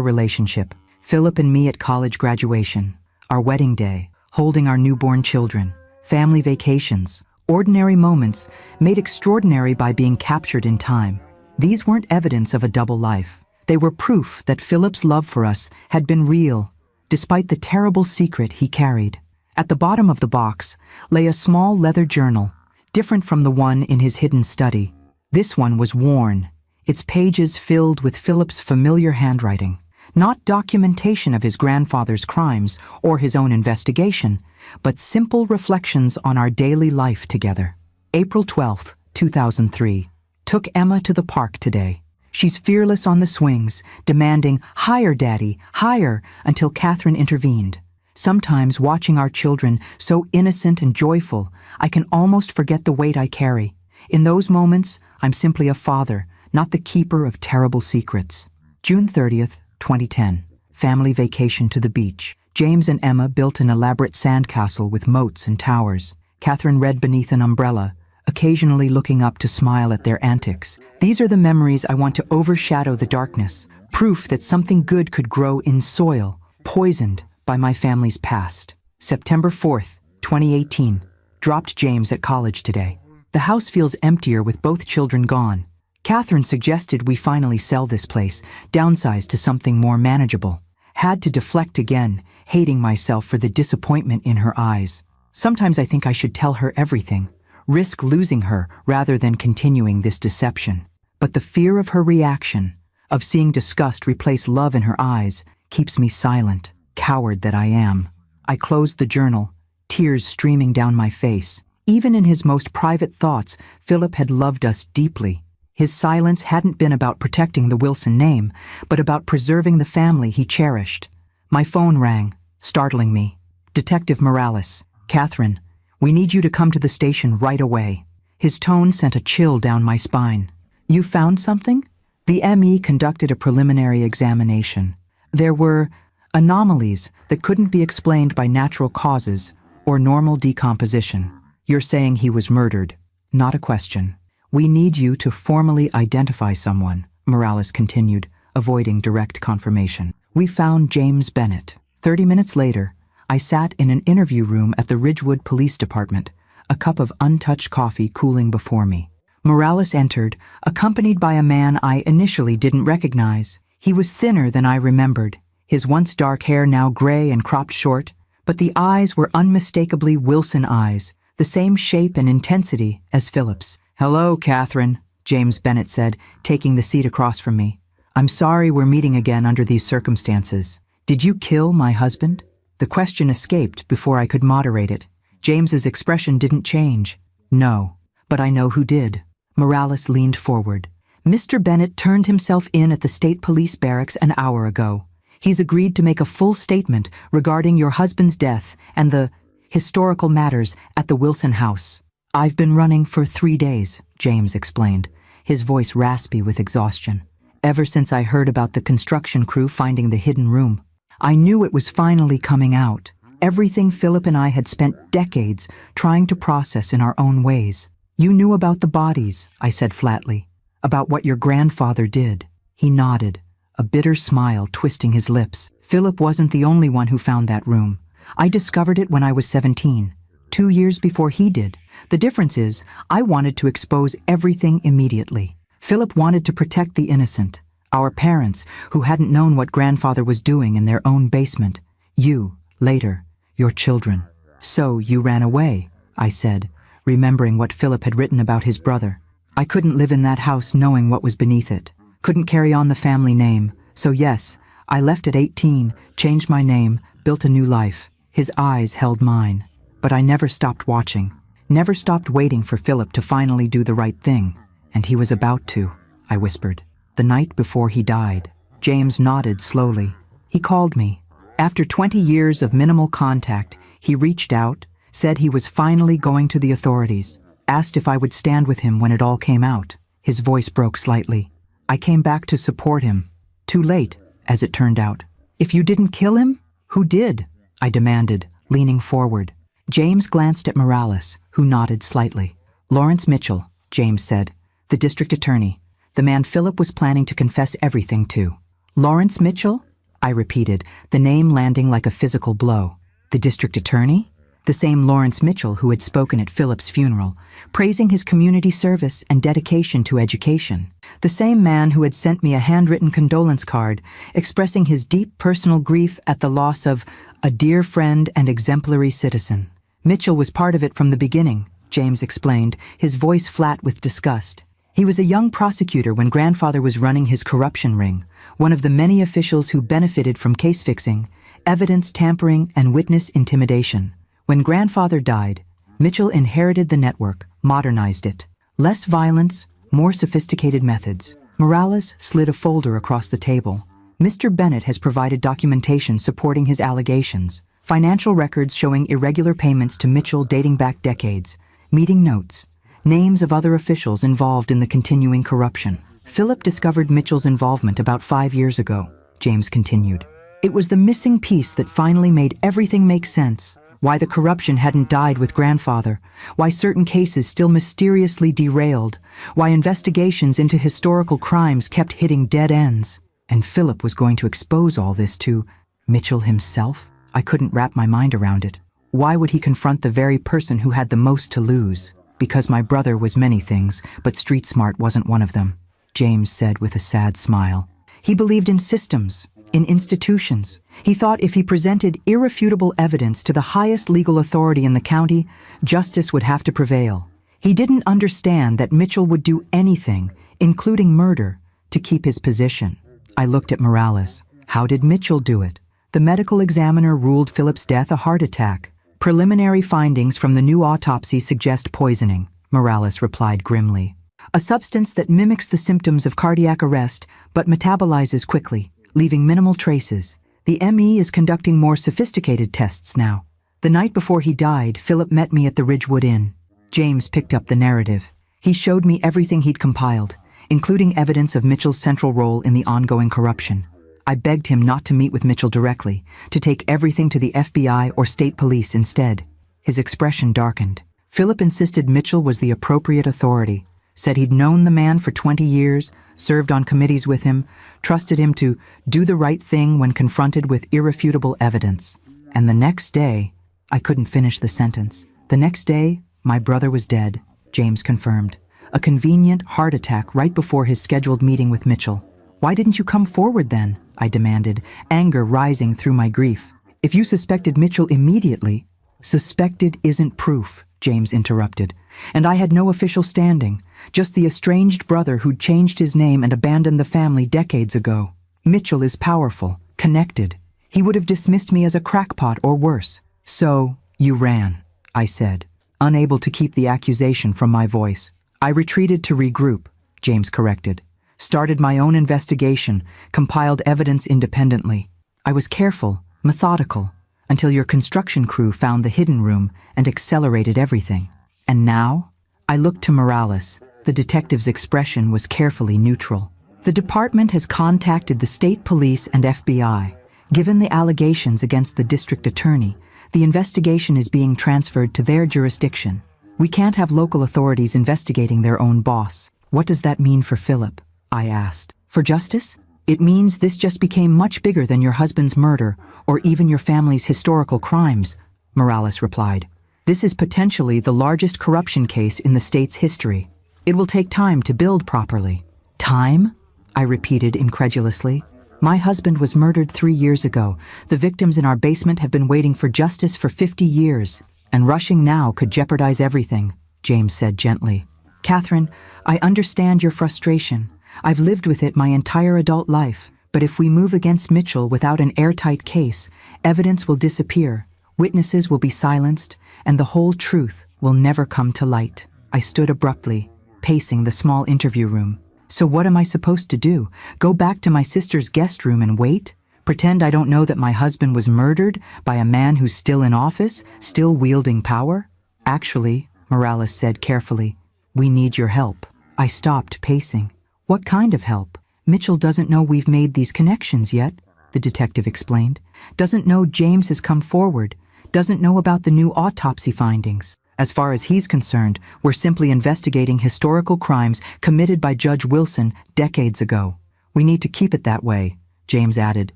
relationship. Philip and me at college graduation, our wedding day, holding our newborn children, family vacations, ordinary moments made extraordinary by being captured in time. These weren't evidence of a double life. They were proof that Philip's love for us had been real, despite the terrible secret he carried. At the bottom of the box lay a small leather journal, different from the one in his hidden study. This one was worn, its pages filled with Philip's familiar handwriting. Not documentation of his grandfather's crimes or his own investigation, but simple reflections on our daily life together. April 12th, 2003. Took Emma to the park today. She's fearless on the swings, demanding, "Higher, Daddy, higher," until Catherine intervened. Sometimes, watching our children, so innocent and joyful, I can almost forget the weight I carry. In those moments, I'm simply a father, not the keeper of terrible secrets. June 30th, 2010. Family vacation to the beach. James and Emma built an elaborate sandcastle with moats and towers. Catherine read beneath an umbrella, occasionally looking up to smile at their antics. These are the memories I want to overshadow the darkness, proof that something good could grow in soil, poisoned by my family's past. September 4th, 2018. Dropped James at college today. The house feels emptier with both children gone. Catherine suggested we finally sell this place, downsize to something more manageable. Had to deflect again, hating myself for the disappointment in her eyes. Sometimes I think I should tell her everything, risk losing her rather than continuing this deception. But the fear of her reaction, of seeing disgust replace love in her eyes, keeps me silent, coward that I am. I closed the journal, tears streaming down my face. Even in his most private thoughts, Philip had loved us deeply. His silence hadn't been about protecting the Wilson name, but about preserving the family he cherished. My phone rang, startling me. Detective Morales. "Catherine, we need you to come to the station right away." His tone sent a chill down my spine. "You found something?" The ME conducted a preliminary examination. There were anomalies that couldn't be explained by natural causes or normal decomposition. "You're saying he was murdered?" "Not a question. We need you to formally identify someone," Morales continued, avoiding direct confirmation. "We found James Bennett." 30 minutes later, I sat in an interview room at the Ridgewood Police Department, a cup of untouched coffee cooling before me. Morales entered, accompanied by a man I initially didn't recognize. He was thinner than I remembered, his once dark hair now gray and cropped short, but the eyes were unmistakably Wilson eyes, the same shape and intensity as Philip's. "Hello, Catherine," James Bennett said, taking the seat across from me. "I'm sorry we're meeting again under these circumstances. Did you kill my husband?" The question escaped before I could moderate it. James's expression didn't change. "No, but I know who did." Morales leaned forward. "Mr. Bennett turned himself in at the state police barracks an hour ago. He's agreed to make a full statement regarding your husband's death and the historical matters at the Wilson house." "I've been running for 3 days," James explained, his voice raspy with exhaustion. "Ever since I heard about the construction crew finding the hidden room. I knew it was finally coming out. Everything Philip and I had spent decades trying to process in our own ways. You knew about the bodies," I said flatly. "About what your grandfather did." He nodded, a bitter smile twisting his lips. "Philip wasn't the only one who found that room. I discovered it when I was 17, 2 years before he did. The difference is, I wanted to expose everything immediately. Philip wanted to protect the innocent, our parents, who hadn't known what grandfather was doing in their own basement. You, later, your children. So you ran away," I said, remembering what Philip had written about his brother. "I couldn't live in that house knowing what was beneath it. Couldn't carry on the family name. So yes, I left at 18, changed my name, built a new life." His eyes held mine. "But I never stopped watching. Never stopped waiting for Philip to finally do the right thing. And he was about to," I whispered. "The night before he died." James nodded slowly. "He called me. After 20 years of minimal contact, he reached out, said he was finally going to the authorities, asked if I would stand with him when it all came out." His voice broke slightly. "I came back to support him. Too late, as it turned out." "If you didn't kill him, who did?" I demanded, leaning forward. James glanced at Morales, who nodded slightly. "Lawrence Mitchell," James said, "the district attorney, the man Philip was planning to confess everything to." "Lawrence Mitchell?" I repeated, the name landing like a physical blow. "The district attorney?" The same Lawrence Mitchell who had spoken at Philip's funeral, praising his community service and dedication to education. The same man who had sent me a handwritten condolence card expressing his deep personal grief at the loss of a dear friend and exemplary citizen. "Mitchell was part of it from the beginning," James explained, his voice flat with disgust. "He was a young prosecutor when grandfather was running his corruption ring, one of the many officials who benefited from case fixing, evidence tampering, and witness intimidation. When grandfather died, Mitchell inherited the network, modernized it. Less violence, more sophisticated methods. Morales slid a folder across the table. Mr. Bennett has provided documentation supporting his allegations. Financial records showing irregular payments to Mitchell dating back decades. Meeting notes. Names of other officials involved in the continuing corruption. Philip discovered Mitchell's involvement about 5 years ago, James continued. It was the missing piece that finally made everything make sense. Why the corruption hadn't died with grandfather. Why certain cases still mysteriously derailed. Why investigations into historical crimes kept hitting dead ends. And Philip was going to expose all this to Mitchell himself? I couldn't wrap my mind around it. Why would he confront the very person who had the most to lose? Because my brother was many things, but street smart wasn't one of them, James said with a sad smile. He believed in systems, in institutions. He thought if he presented irrefutable evidence to the highest legal authority in the county, justice would have to prevail. He didn't understand that Mitchell would do anything, including murder, to keep his position. I looked at Morales. How did Mitchell do it? The medical examiner ruled Philip's death a heart attack. Preliminary findings from the new autopsy suggest poisoning, Morales replied grimly. A substance that mimics the symptoms of cardiac arrest but metabolizes quickly, leaving minimal traces. The ME is conducting more sophisticated tests now. The night before he died, Philip met me at the Ridgewood Inn. James picked up the narrative. He showed me everything he'd compiled, including evidence of Mitchell's central role in the ongoing corruption. I begged him not to meet with Mitchell directly, to take everything to the FBI or state police instead. His expression darkened. Philip insisted Mitchell was the appropriate authority, said he'd known the man for 20 years, served on committees with him, trusted him to do the right thing when confronted with irrefutable evidence. And the next day, I couldn't finish the sentence. The next day, my brother was dead, James confirmed. A convenient heart attack right before his scheduled meeting with Mitchell. Why didn't you come forward then? I demanded, anger rising through my grief. If you suspected Mitchell immediately— Suspected isn't proof, James interrupted. And I had no official standing, just the estranged brother who'd changed his name and abandoned the family decades ago. Mitchell is powerful, connected. He would have dismissed me as a crackpot or worse. So, you ran, I said, unable to keep the accusation from my voice. I retreated to regroup, James corrected. Started my own investigation, compiled evidence independently. I was careful, methodical, until your construction crew found the hidden room and accelerated everything. And now? I looked to Morales. The detective's expression was carefully neutral. The department has contacted the state police and FBI. Given the allegations against the district attorney, the investigation is being transferred to their jurisdiction. We can't have local authorities investigating their own boss. What does that mean for Philip? I asked. For justice? It means this just became much bigger than your husband's murder or even your family's historical crimes, Morales replied. This is potentially the largest corruption case in the state's history. It will take time to build properly. Time? I repeated incredulously. My husband was murdered 3 years ago. The victims in our basement have been waiting for justice for 50 years. And rushing now could jeopardize everything, James said gently. Catherine, I understand your frustration. I've lived with it my entire adult life. But if we move against Mitchell without an airtight case, evidence will disappear, witnesses will be silenced, and the whole truth will never come to light. I stood abruptly, pacing the small interview room. So what am I supposed to do? Go back to my sister's guest room and wait? Pretend I don't know that my husband was murdered by a man who's still in office, still wielding power? Actually, Morales said carefully, we need your help. I stopped pacing. What kind of help? Mitchell doesn't know we've made these connections yet, the detective explained. Doesn't know James has come forward. Doesn't know about the new autopsy findings. As far as he's concerned, we're simply investigating historical crimes committed by Judge Wilson decades ago. We need to keep it that way, James added.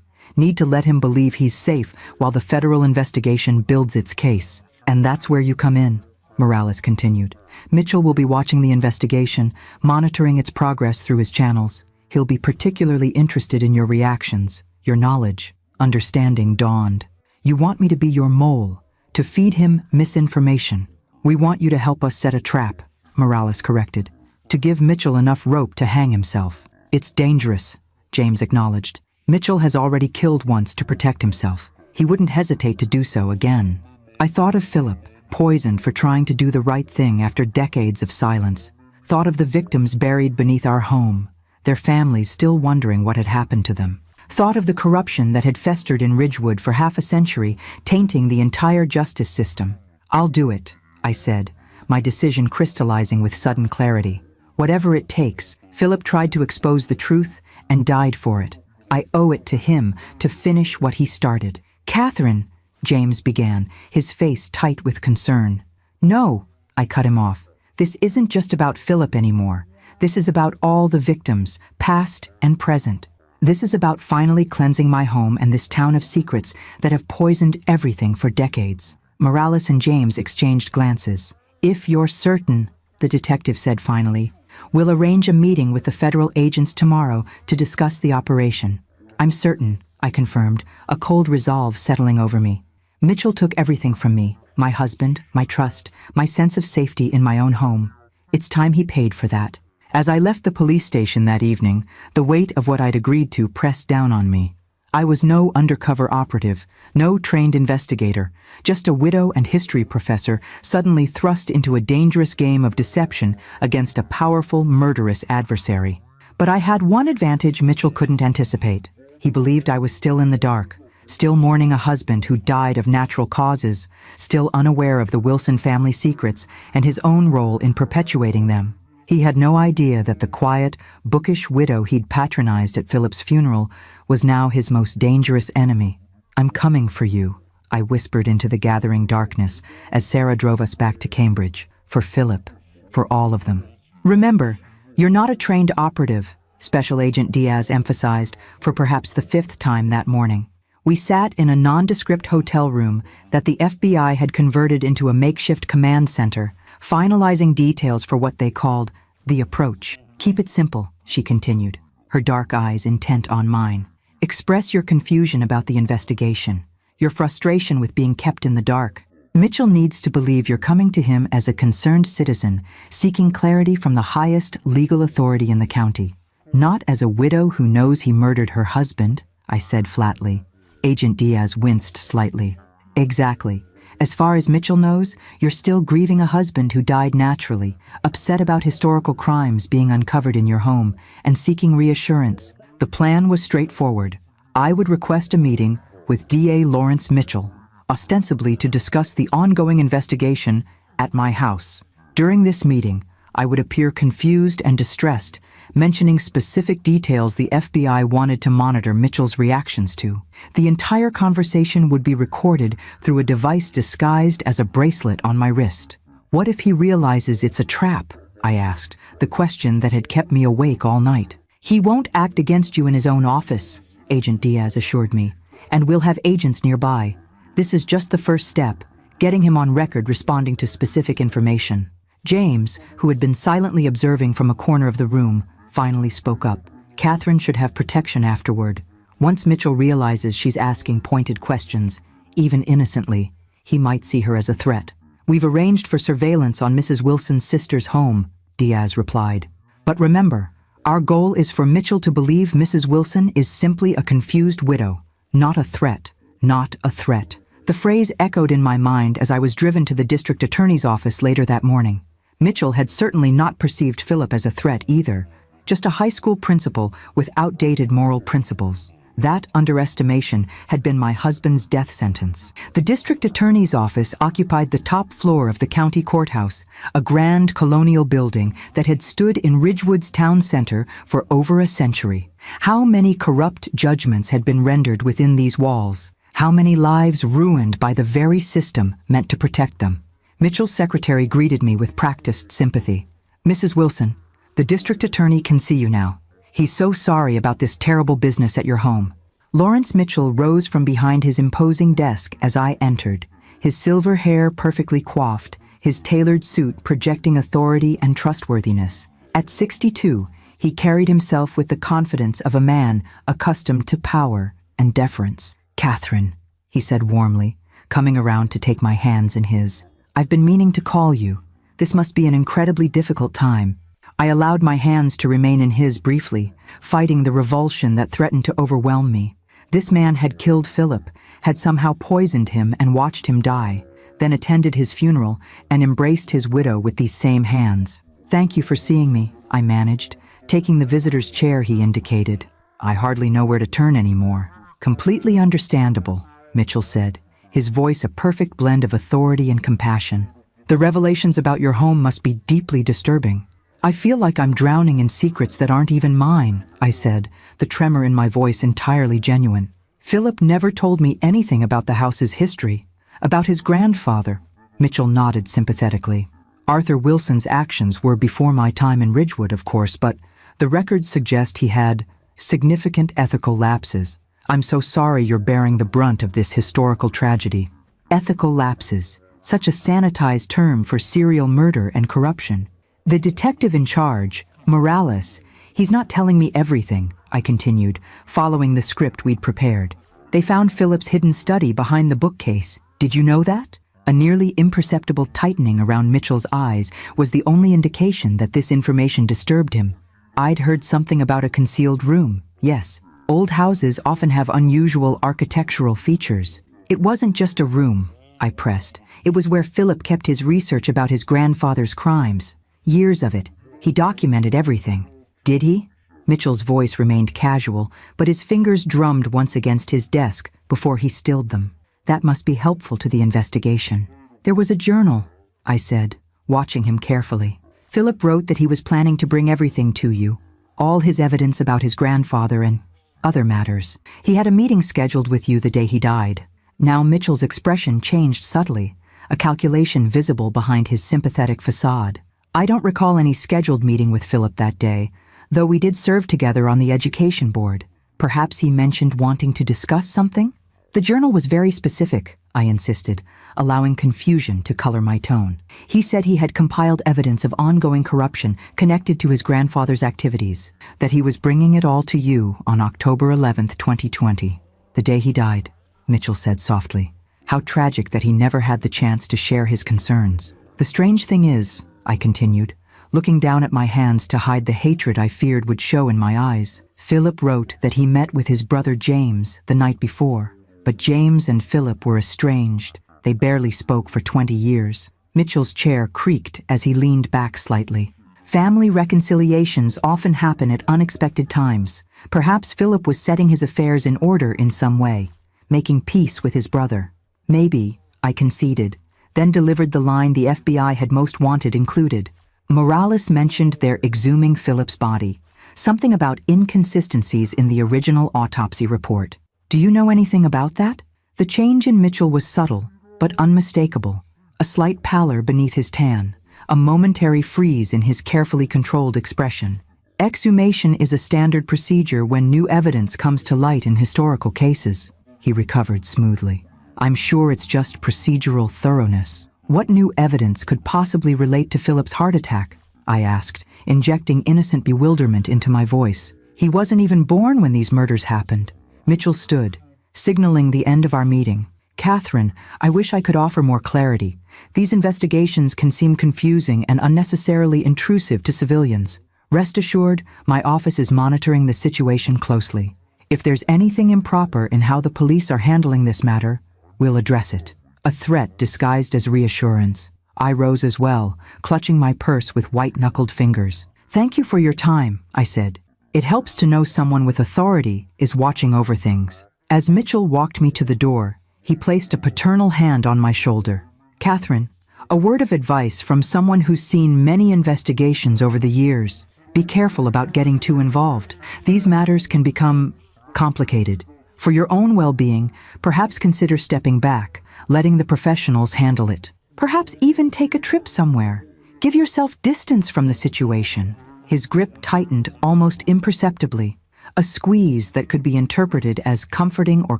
Need to let him believe he's safe while the federal investigation builds its case. And that's where you come in, Morales continued. Mitchell will be watching the investigation, monitoring its progress through his channels. He'll be particularly interested in your reactions, your knowledge. Understanding dawned. You want me to be your mole, to feed him misinformation. We want you to help us set a trap, Morales corrected. To give Mitchell enough rope to hang himself. It's dangerous, James acknowledged. Mitchell has already killed once to protect himself. He wouldn't hesitate to do so again. I thought of Philip, poisoned for trying to do the right thing after decades of silence. Thought of the victims buried beneath our home, their families still wondering what had happened to them. Thought of the corruption that had festered in Ridgewood for half a century, tainting the entire justice system. "I'll do it," I said, my decision crystallizing with sudden clarity. Whatever it takes. Philip tried to expose the truth and died for it. I owe it to him to finish what he started. "Catherine," James began, his face tight with concern. "No," I cut him off. "This isn't just about Philip anymore. This is about all the victims, past and present. This is about finally cleansing my home and this town of secrets that have poisoned everything for decades." Morales and James exchanged glances. "If you're certain," the detective said finally, "we'll arrange a meeting with the federal agents tomorrow to discuss the operation." "I'm certain," I confirmed, a cold resolve settling over me. Mitchell took everything from me, my husband, my trust, my sense of safety in my own home. It's time he paid for that. As I left the police station that evening, the weight of what I'd agreed to pressed down on me. I was no undercover operative, no trained investigator, just a widow and history professor suddenly thrust into a dangerous game of deception against a powerful, murderous adversary. But I had one advantage Mitchell couldn't anticipate. He believed I was still in the dark, still mourning a husband who died of natural causes, still unaware of the Wilson family secrets and his own role in perpetuating them. He had no idea that the quiet, bookish widow he'd patronized at Philip's funeral was now his most dangerous enemy. "I'm coming for you," I whispered into the gathering darkness as Sarah drove us back to Cambridge. "For Philip, for all of them." "Remember, you're not a trained operative," Special Agent Diaz emphasized for perhaps the 5th time that morning. We sat in a nondescript hotel room that the FBI had converted into a makeshift command center, finalizing details for what they called the approach. "Keep it simple," she continued, her dark eyes intent on mine. "Express your confusion about the investigation, your frustration with being kept in the dark. Mitchell needs to believe you're coming to him as a concerned citizen, seeking clarity from the highest legal authority in the county, not as a widow who knows he murdered her husband," I said flatly. Agent Diaz winced slightly. "Exactly. As far as Mitchell knows, you're still grieving a husband who died naturally, upset about historical crimes being uncovered in your home, and seeking reassurance. The plan was straightforward. I would request a meeting with DA Lawrence Mitchell, ostensibly to discuss the ongoing investigation at my house. During this meeting, I would appear confused and distressed, mentioning specific details the FBI wanted to monitor Mitchell's reactions to. The entire conversation would be recorded through a device disguised as a bracelet on my wrist. "What if he realizes it's a trap?" I asked, the question that had kept me awake all night. "He won't act against you in his own office," Agent Diaz assured me, "and we'll have agents nearby. This is just the first step, getting him on record responding to specific information." James, who had been silently observing from a corner of the room, finally spoke up. "Catherine should have protection afterward. Once Mitchell realizes she's asking pointed questions, even innocently, he might see her as a threat." "We've arranged for surveillance on Mrs. Wilson's sister's home," Diaz replied. "But remember, our goal is for Mitchell to believe Mrs. Wilson is simply a confused widow, not a threat, not a threat." The phrase echoed in my mind as I was driven to the district attorney's office later that morning. Mitchell had certainly not perceived Philip as a threat either, just a high school principal with outdated moral principles. That underestimation had been my husband's death sentence. The district attorney's office occupied the top floor of the county courthouse, a grand colonial building that had stood in Ridgewood's town center for over a century. How many corrupt judgments had been rendered within these walls? How many lives ruined by the very system meant to protect them? Mitchell's secretary greeted me with practiced sympathy. "Mrs. Wilson, the district attorney can see you now. He's so sorry about this terrible business at your home." Lawrence Mitchell rose from behind his imposing desk as I entered, his silver hair perfectly coiffed, his tailored suit projecting authority and trustworthiness. At 62, he carried himself with the confidence of a man accustomed to power and deference. "Catherine," he said warmly, coming around to take my hands in his. "I've been meaning to call you. This must be an incredibly difficult time." I allowed my hands to remain in his briefly, fighting the revulsion that threatened to overwhelm me. This man had killed Philip, had somehow poisoned him and watched him die, then attended his funeral and embraced his widow with these same hands. "Thank you for seeing me," I managed, Taking the visitor's chair, he indicated. I hardly know where to turn anymore. Completely understandable, Mitchell said, his voice a perfect blend of authority and compassion. The revelations about your home must be deeply disturbing. I feel like I'm drowning in secrets that aren't even mine, I said, the tremor in my voice entirely genuine. Philip never told me anything about the house's history, about his grandfather. Mitchell nodded sympathetically. Arthur Wilson's actions were before my time in Ridgewood, of course, but the records suggest he had significant ethical lapses. I'm so sorry you're bearing the brunt of this historical tragedy. Ethical lapses, such a sanitized term for serial murder and corruption. The detective in charge, Morales, he's not telling me everything, I continued, following the script we'd prepared. They found Philip's hidden study behind the bookcase. Did you know that? A nearly imperceptible tightening around Mitchell's eyes was the only indication that this information disturbed him. I'd heard something about a concealed room, yes. Old houses often have unusual architectural features. It wasn't just a room, I pressed. It was where Philip kept his research about his grandfather's crimes. Years of it. He documented everything. Did he? Mitchell's voice remained casual, but his fingers drummed once against his desk before he stilled them. That must be helpful to the investigation. There was a journal, I said, watching him carefully. Philip wrote that he was planning to bring everything to you, all his evidence about his grandfather and other matters. He had a meeting scheduled with you the day he died. Now Mitchell's expression changed subtly, a calculation visible behind his sympathetic facade. I don't recall any scheduled meeting with Philip that day, though we did serve together on the education board. Perhaps he mentioned wanting to discuss something? The journal was very specific, I insisted, allowing confusion to color my tone. He said he had compiled evidence of ongoing corruption connected to his grandfather's activities, that he was bringing it all to you on October 11th, 2020, the day he died, Mitchell said softly. How tragic that he never had the chance to share his concerns. The strange thing is, I continued, looking down at my hands to hide the hatred I feared would show in my eyes. Philip wrote that he met with his brother James the night before. But James and Philip were estranged. They barely spoke for 20 years. Mitchell's chair creaked as he leaned back slightly. Family reconciliations often happen at unexpected times. Perhaps Philip was setting his affairs in order in some way, making peace with his brother. Maybe, I conceded, then delivered the line the FBI had most wanted included. Morales mentioned their exhuming Philip's body, something about inconsistencies in the original autopsy report. Do you know anything about that? The change in Mitchell was subtle, but unmistakable. A slight pallor beneath his tan, a momentary freeze in his carefully controlled expression. Exhumation is a standard procedure when new evidence comes to light in historical cases. He recovered smoothly. I'm sure it's just procedural thoroughness. What new evidence could possibly relate to Philip's heart attack? I asked, injecting innocent bewilderment into my voice. He wasn't even born when these murders happened. Mitchell stood, signaling the end of our meeting. Catherine, I wish I could offer more clarity. These investigations can seem confusing and unnecessarily intrusive to civilians. Rest assured, my office is monitoring the situation closely. If there's anything improper in how the police are handling this matter, we'll address it. A threat disguised as reassurance. I rose as well, clutching my purse with white-knuckled fingers. Thank you for your time, I said. It helps to know someone with authority is watching over things. As Mitchell walked me to the door, he placed a paternal hand on my shoulder. Catherine, a word of advice from someone who's seen many investigations over the years. Be careful about getting too involved. These matters can become complicated. For your own well-being, perhaps consider stepping back, letting the professionals handle it. Perhaps even take a trip somewhere. Give yourself distance from the situation. His grip tightened almost imperceptibly, a squeeze that could be interpreted as comforting or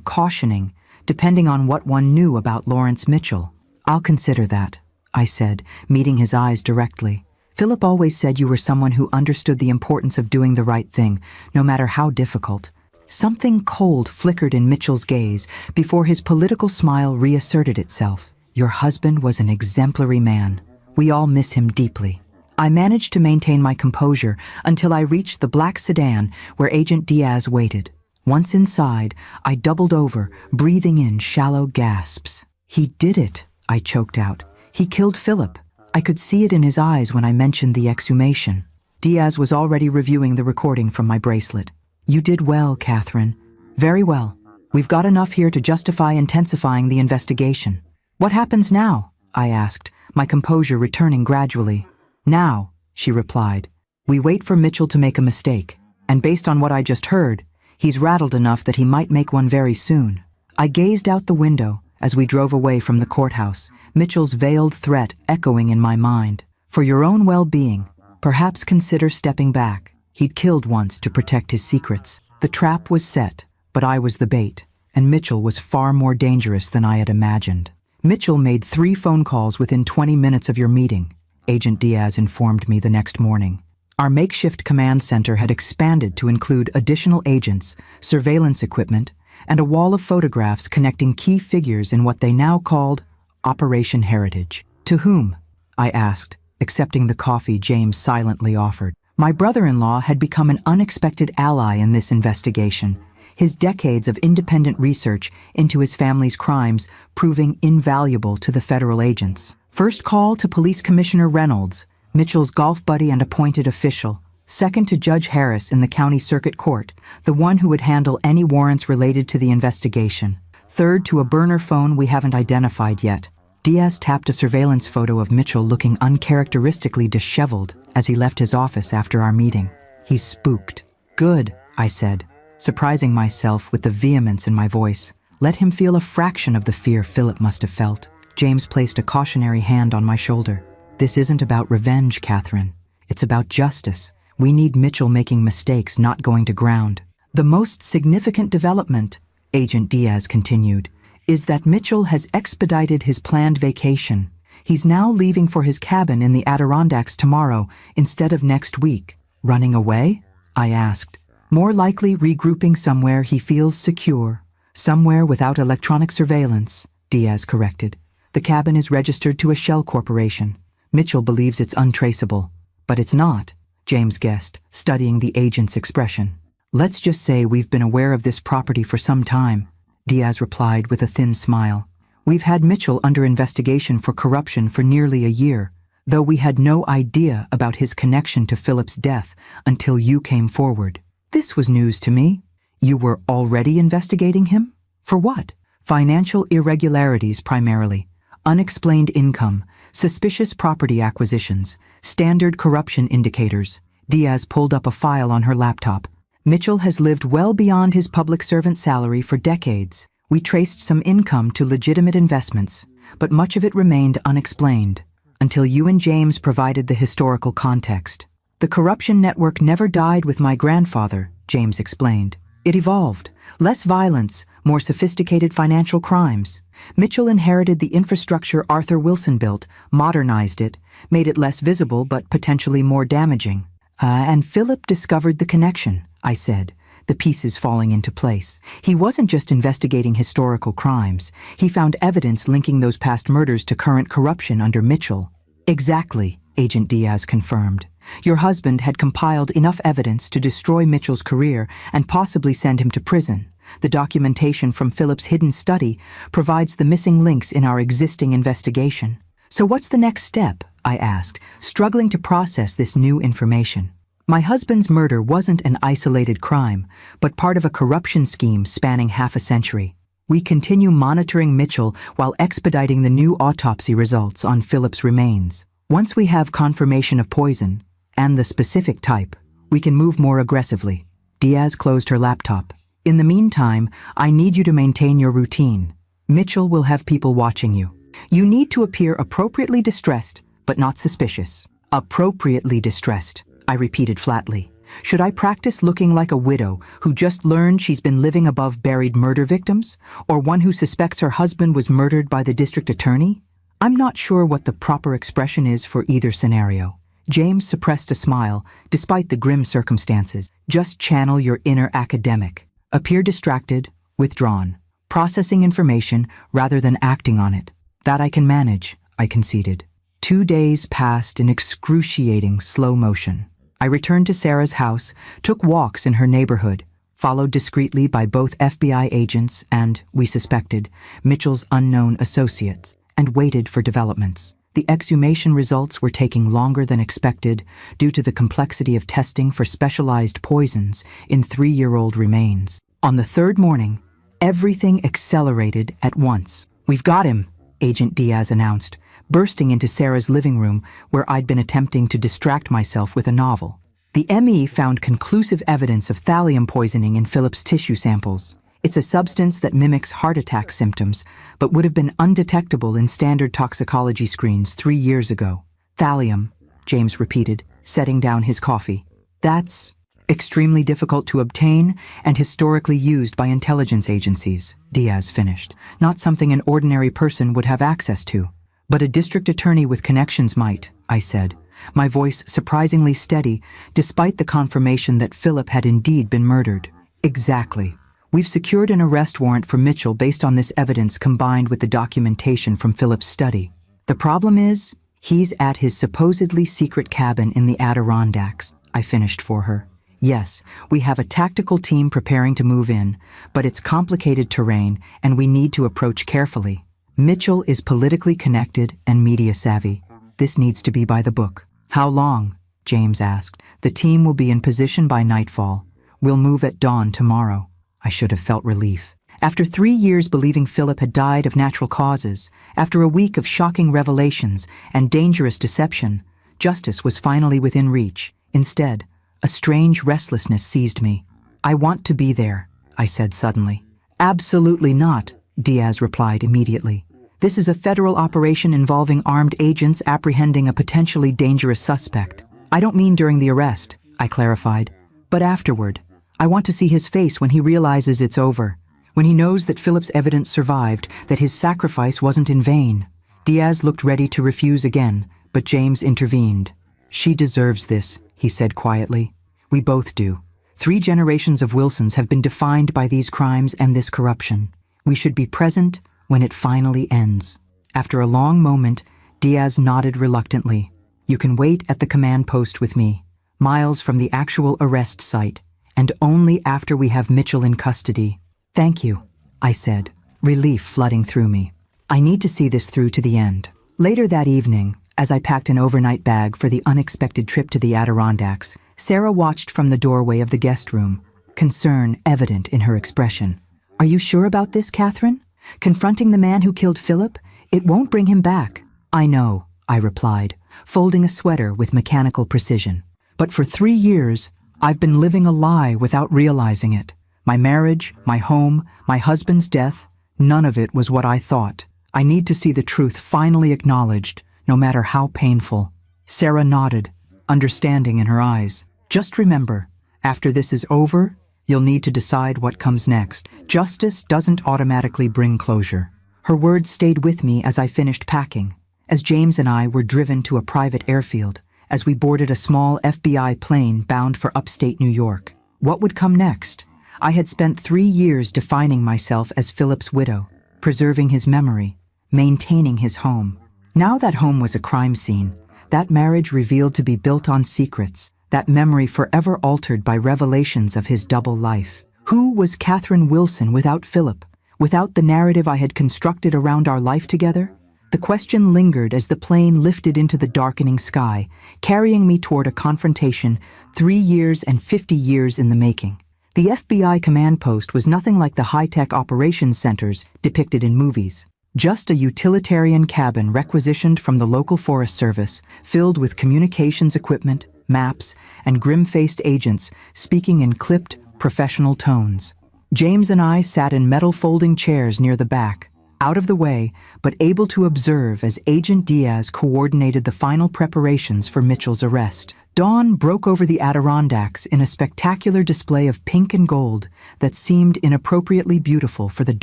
cautioning, depending on what one knew about Lawrence Mitchell. I'll consider that, I said, meeting his eyes directly. Philip always said you were someone who understood the importance of doing the right thing, no matter how difficult. Something cold flickered in Mitchell's gaze before his political smile reasserted itself. Your husband was an exemplary man. We all miss him deeply. I managed to maintain my composure until I reached the black sedan where Agent Diaz waited. Once inside, I doubled over, breathing in shallow gasps. He did it, I choked out. He killed Philip. I could see it in his eyes when I mentioned the exhumation. Diaz was already reviewing the recording from my bracelet. You did well, Catherine. Very well. We've got enough here to justify intensifying the investigation. What happens now? I asked, my composure returning gradually. Now, she replied, we wait for Mitchell to make a mistake, and based on what I just heard, he's rattled enough that he might make one very soon. I gazed out the window as we drove away from the courthouse, Mitchell's veiled threat echoing in my mind. For your own well-being, perhaps consider stepping back. He'd killed once to protect his secrets. The trap was set, but I was the bait, and Mitchell was far more dangerous than I had imagined. Mitchell made 3 phone calls within 20 minutes of your meeting, Agent Diaz informed me the next morning. Our makeshift command center had expanded to include additional agents, surveillance equipment, and a wall of photographs connecting key figures in what they now called Operation Heritage. To whom? I asked, accepting the coffee James silently offered. My brother-in-law had become an unexpected ally in this investigation, his decades of independent research into his family's crimes proving invaluable to the federal agents. First call to Police Commissioner Reynolds, Mitchell's golf buddy and appointed official. Second to Judge Harris in the county circuit court, the one who would handle any warrants related to the investigation. Third to a burner phone we haven't identified yet. Diaz tapped a surveillance photo of Mitchell looking uncharacteristically disheveled as he left his office after our meeting. He's spooked. Good, I said, surprising myself with the vehemence in my voice. Let him feel a fraction of the fear Philip must have felt. James placed a cautionary hand on my shoulder. This isn't about revenge, Catherine. It's about justice. We need Mitchell making mistakes, not going to ground. The most significant development, Agent Diaz continued, is that Mitchell has expedited his planned vacation. He's now leaving for his cabin in the Adirondacks tomorrow instead of next week. Running away? I asked. More likely regrouping somewhere he feels secure. Somewhere without electronic surveillance, Diaz corrected. The cabin is registered to a shell corporation. Mitchell believes it's untraceable. But it's not, James guessed, studying the agent's expression. Let's just say we've been aware of this property for some time, Diaz replied with a thin smile. We've had Mitchell under investigation for corruption for nearly a year, though we had no idea about his connection to Philip's death until you came forward. This was news to me. You were already investigating him? For what? Financial irregularities primarily, unexplained income, suspicious property acquisitions, standard corruption indicators. Diaz pulled up a file on her laptop. Mitchell has lived well beyond his public servant salary for decades. We traced some income to legitimate investments, but much of it remained unexplained, until you and James provided the historical context. The corruption network never died with my grandfather, James explained. It evolved. Less violence, more sophisticated financial crimes. Mitchell inherited the infrastructure Arthur Wilson built, modernized it, made it less visible but potentially more damaging. And Philip discovered the connection, I said, the pieces falling into place. He wasn't just investigating historical crimes. He found evidence linking those past murders to current corruption under Mitchell. Exactly, Agent Diaz confirmed. Your husband had compiled enough evidence to destroy Mitchell's career and possibly send him to prison. The documentation from Philip's hidden study provides the missing links in our existing investigation. So what's the next step? I asked, struggling to process this new information. My husband's murder wasn't an isolated crime, but part of a corruption scheme spanning half a century. We continue monitoring Mitchell while expediting the new autopsy results on Philip's remains. Once we have confirmation of poison, and the specific type, we can move more aggressively. Diaz closed her laptop. In the meantime, I need you to maintain your routine. Mitchell will have people watching you. You need to appear appropriately distressed, but not suspicious. Appropriately distressed, I repeated flatly. Should I practice looking like a widow who just learned she's been living above buried murder victims, or one who suspects her husband was murdered by the district attorney? I'm not sure what the proper expression is for either scenario. James suppressed a smile, despite the grim circumstances. Just channel your inner academic. Appear distracted, withdrawn, processing information rather than acting on it. That I can manage, I conceded. 2 days passed in excruciating slow motion. I returned to Sarah's house, took walks in her neighborhood, followed discreetly by both FBI agents and, we suspected, Mitchell's unknown associates, and waited for developments. The exhumation results were taking longer than expected due to the complexity of testing for specialized poisons in 3-year-old remains. On the third morning, everything accelerated at once. "We've got him," Agent Diaz announced, bursting into Sarah's living room where I'd been attempting to distract myself with a novel. The ME found conclusive evidence of thallium poisoning in Philip's tissue samples. It's a substance that mimics heart attack symptoms, but would have been undetectable in standard toxicology screens 3 years ago. "Thallium," James repeated, setting down his coffee. "That's extremely difficult to obtain and historically used by intelligence agencies," Diaz finished. "Not something an ordinary person would have access to. But a district attorney with connections might," I said, my voice surprisingly steady despite the confirmation that Philip had indeed been murdered. "Exactly. We've secured an arrest warrant for Mitchell based on this evidence combined with the documentation from Philip's study. The problem is, he's at his supposedly secret cabin in the Adirondacks," I finished for her. "Yes, we have a tactical team preparing to move in, but it's complicated terrain and we need to approach carefully. Mitchell is politically connected and media savvy. This needs to be by the book." "How long?" James asked. "The team will be in position by nightfall. We'll move at dawn tomorrow." I should have felt relief. After 3 years believing Philip had died of natural causes, after a week of shocking revelations and dangerous deception, justice was finally within reach. Instead, a strange restlessness seized me. "I want to be there," I said suddenly. "Absolutely not," Diaz replied immediately. "This is a federal operation involving armed agents apprehending a potentially dangerous suspect. I don't mean during the arrest," I clarified, "but afterward. I want to see his face when he realizes it's over, when he knows that Philip's evidence survived, that his sacrifice wasn't in vain." Diaz looked ready to refuse again, but James intervened. "She deserves this," he said quietly. "We both do. 3 generations of Wilsons have been defined by these crimes and this corruption. We should be present when it finally ends." After a long moment, Diaz nodded reluctantly. "You can wait at the command post with me, miles from the actual arrest site, and only after we have Mitchell in custody." "Thank you," I said, relief flooding through me. "I need to see this through to the end." Later that evening, as I packed an overnight bag for the unexpected trip to the Adirondacks, Sarah watched from the doorway of the guest room, concern evident in her expression. "Are you sure about this, Catherine? Confronting the man who killed Philip? It won't bring him back." "I know," I replied, folding a sweater with mechanical precision. "But for 3 years, I've been living a lie without realizing it. My marriage, my home, my husband's death, none of it was what I thought. I need to see the truth finally acknowledged, no matter how painful." Sarah nodded, understanding in her eyes. "Just remember, after this is over, you'll need to decide what comes next. Justice doesn't automatically bring closure." Her words stayed with me as I finished packing, as James and I were driven to a private airfield, as we boarded a small FBI plane bound for upstate New York. What would come next? I had spent 3 years defining myself as Philip's widow, preserving his memory, maintaining his home. Now that home was a crime scene, that marriage revealed to be built on secrets, that memory forever altered by revelations of his double life. Who was Catherine Wilson without Philip, without the narrative I had constructed around our life together? The question lingered as the plane lifted into the darkening sky, carrying me toward a confrontation 3 years and 50 years in the making. The FBI command post was nothing like the high-tech operations centers depicted in movies. Just a utilitarian cabin requisitioned from the local Forest Service, filled with communications equipment, maps, and grim-faced agents speaking in clipped, professional tones. James and I sat in metal folding chairs near the back, out of the way, but able to observe as Agent Diaz coordinated the final preparations for Mitchell's arrest. Dawn broke over the Adirondacks in a spectacular display of pink and gold that seemed inappropriately beautiful for the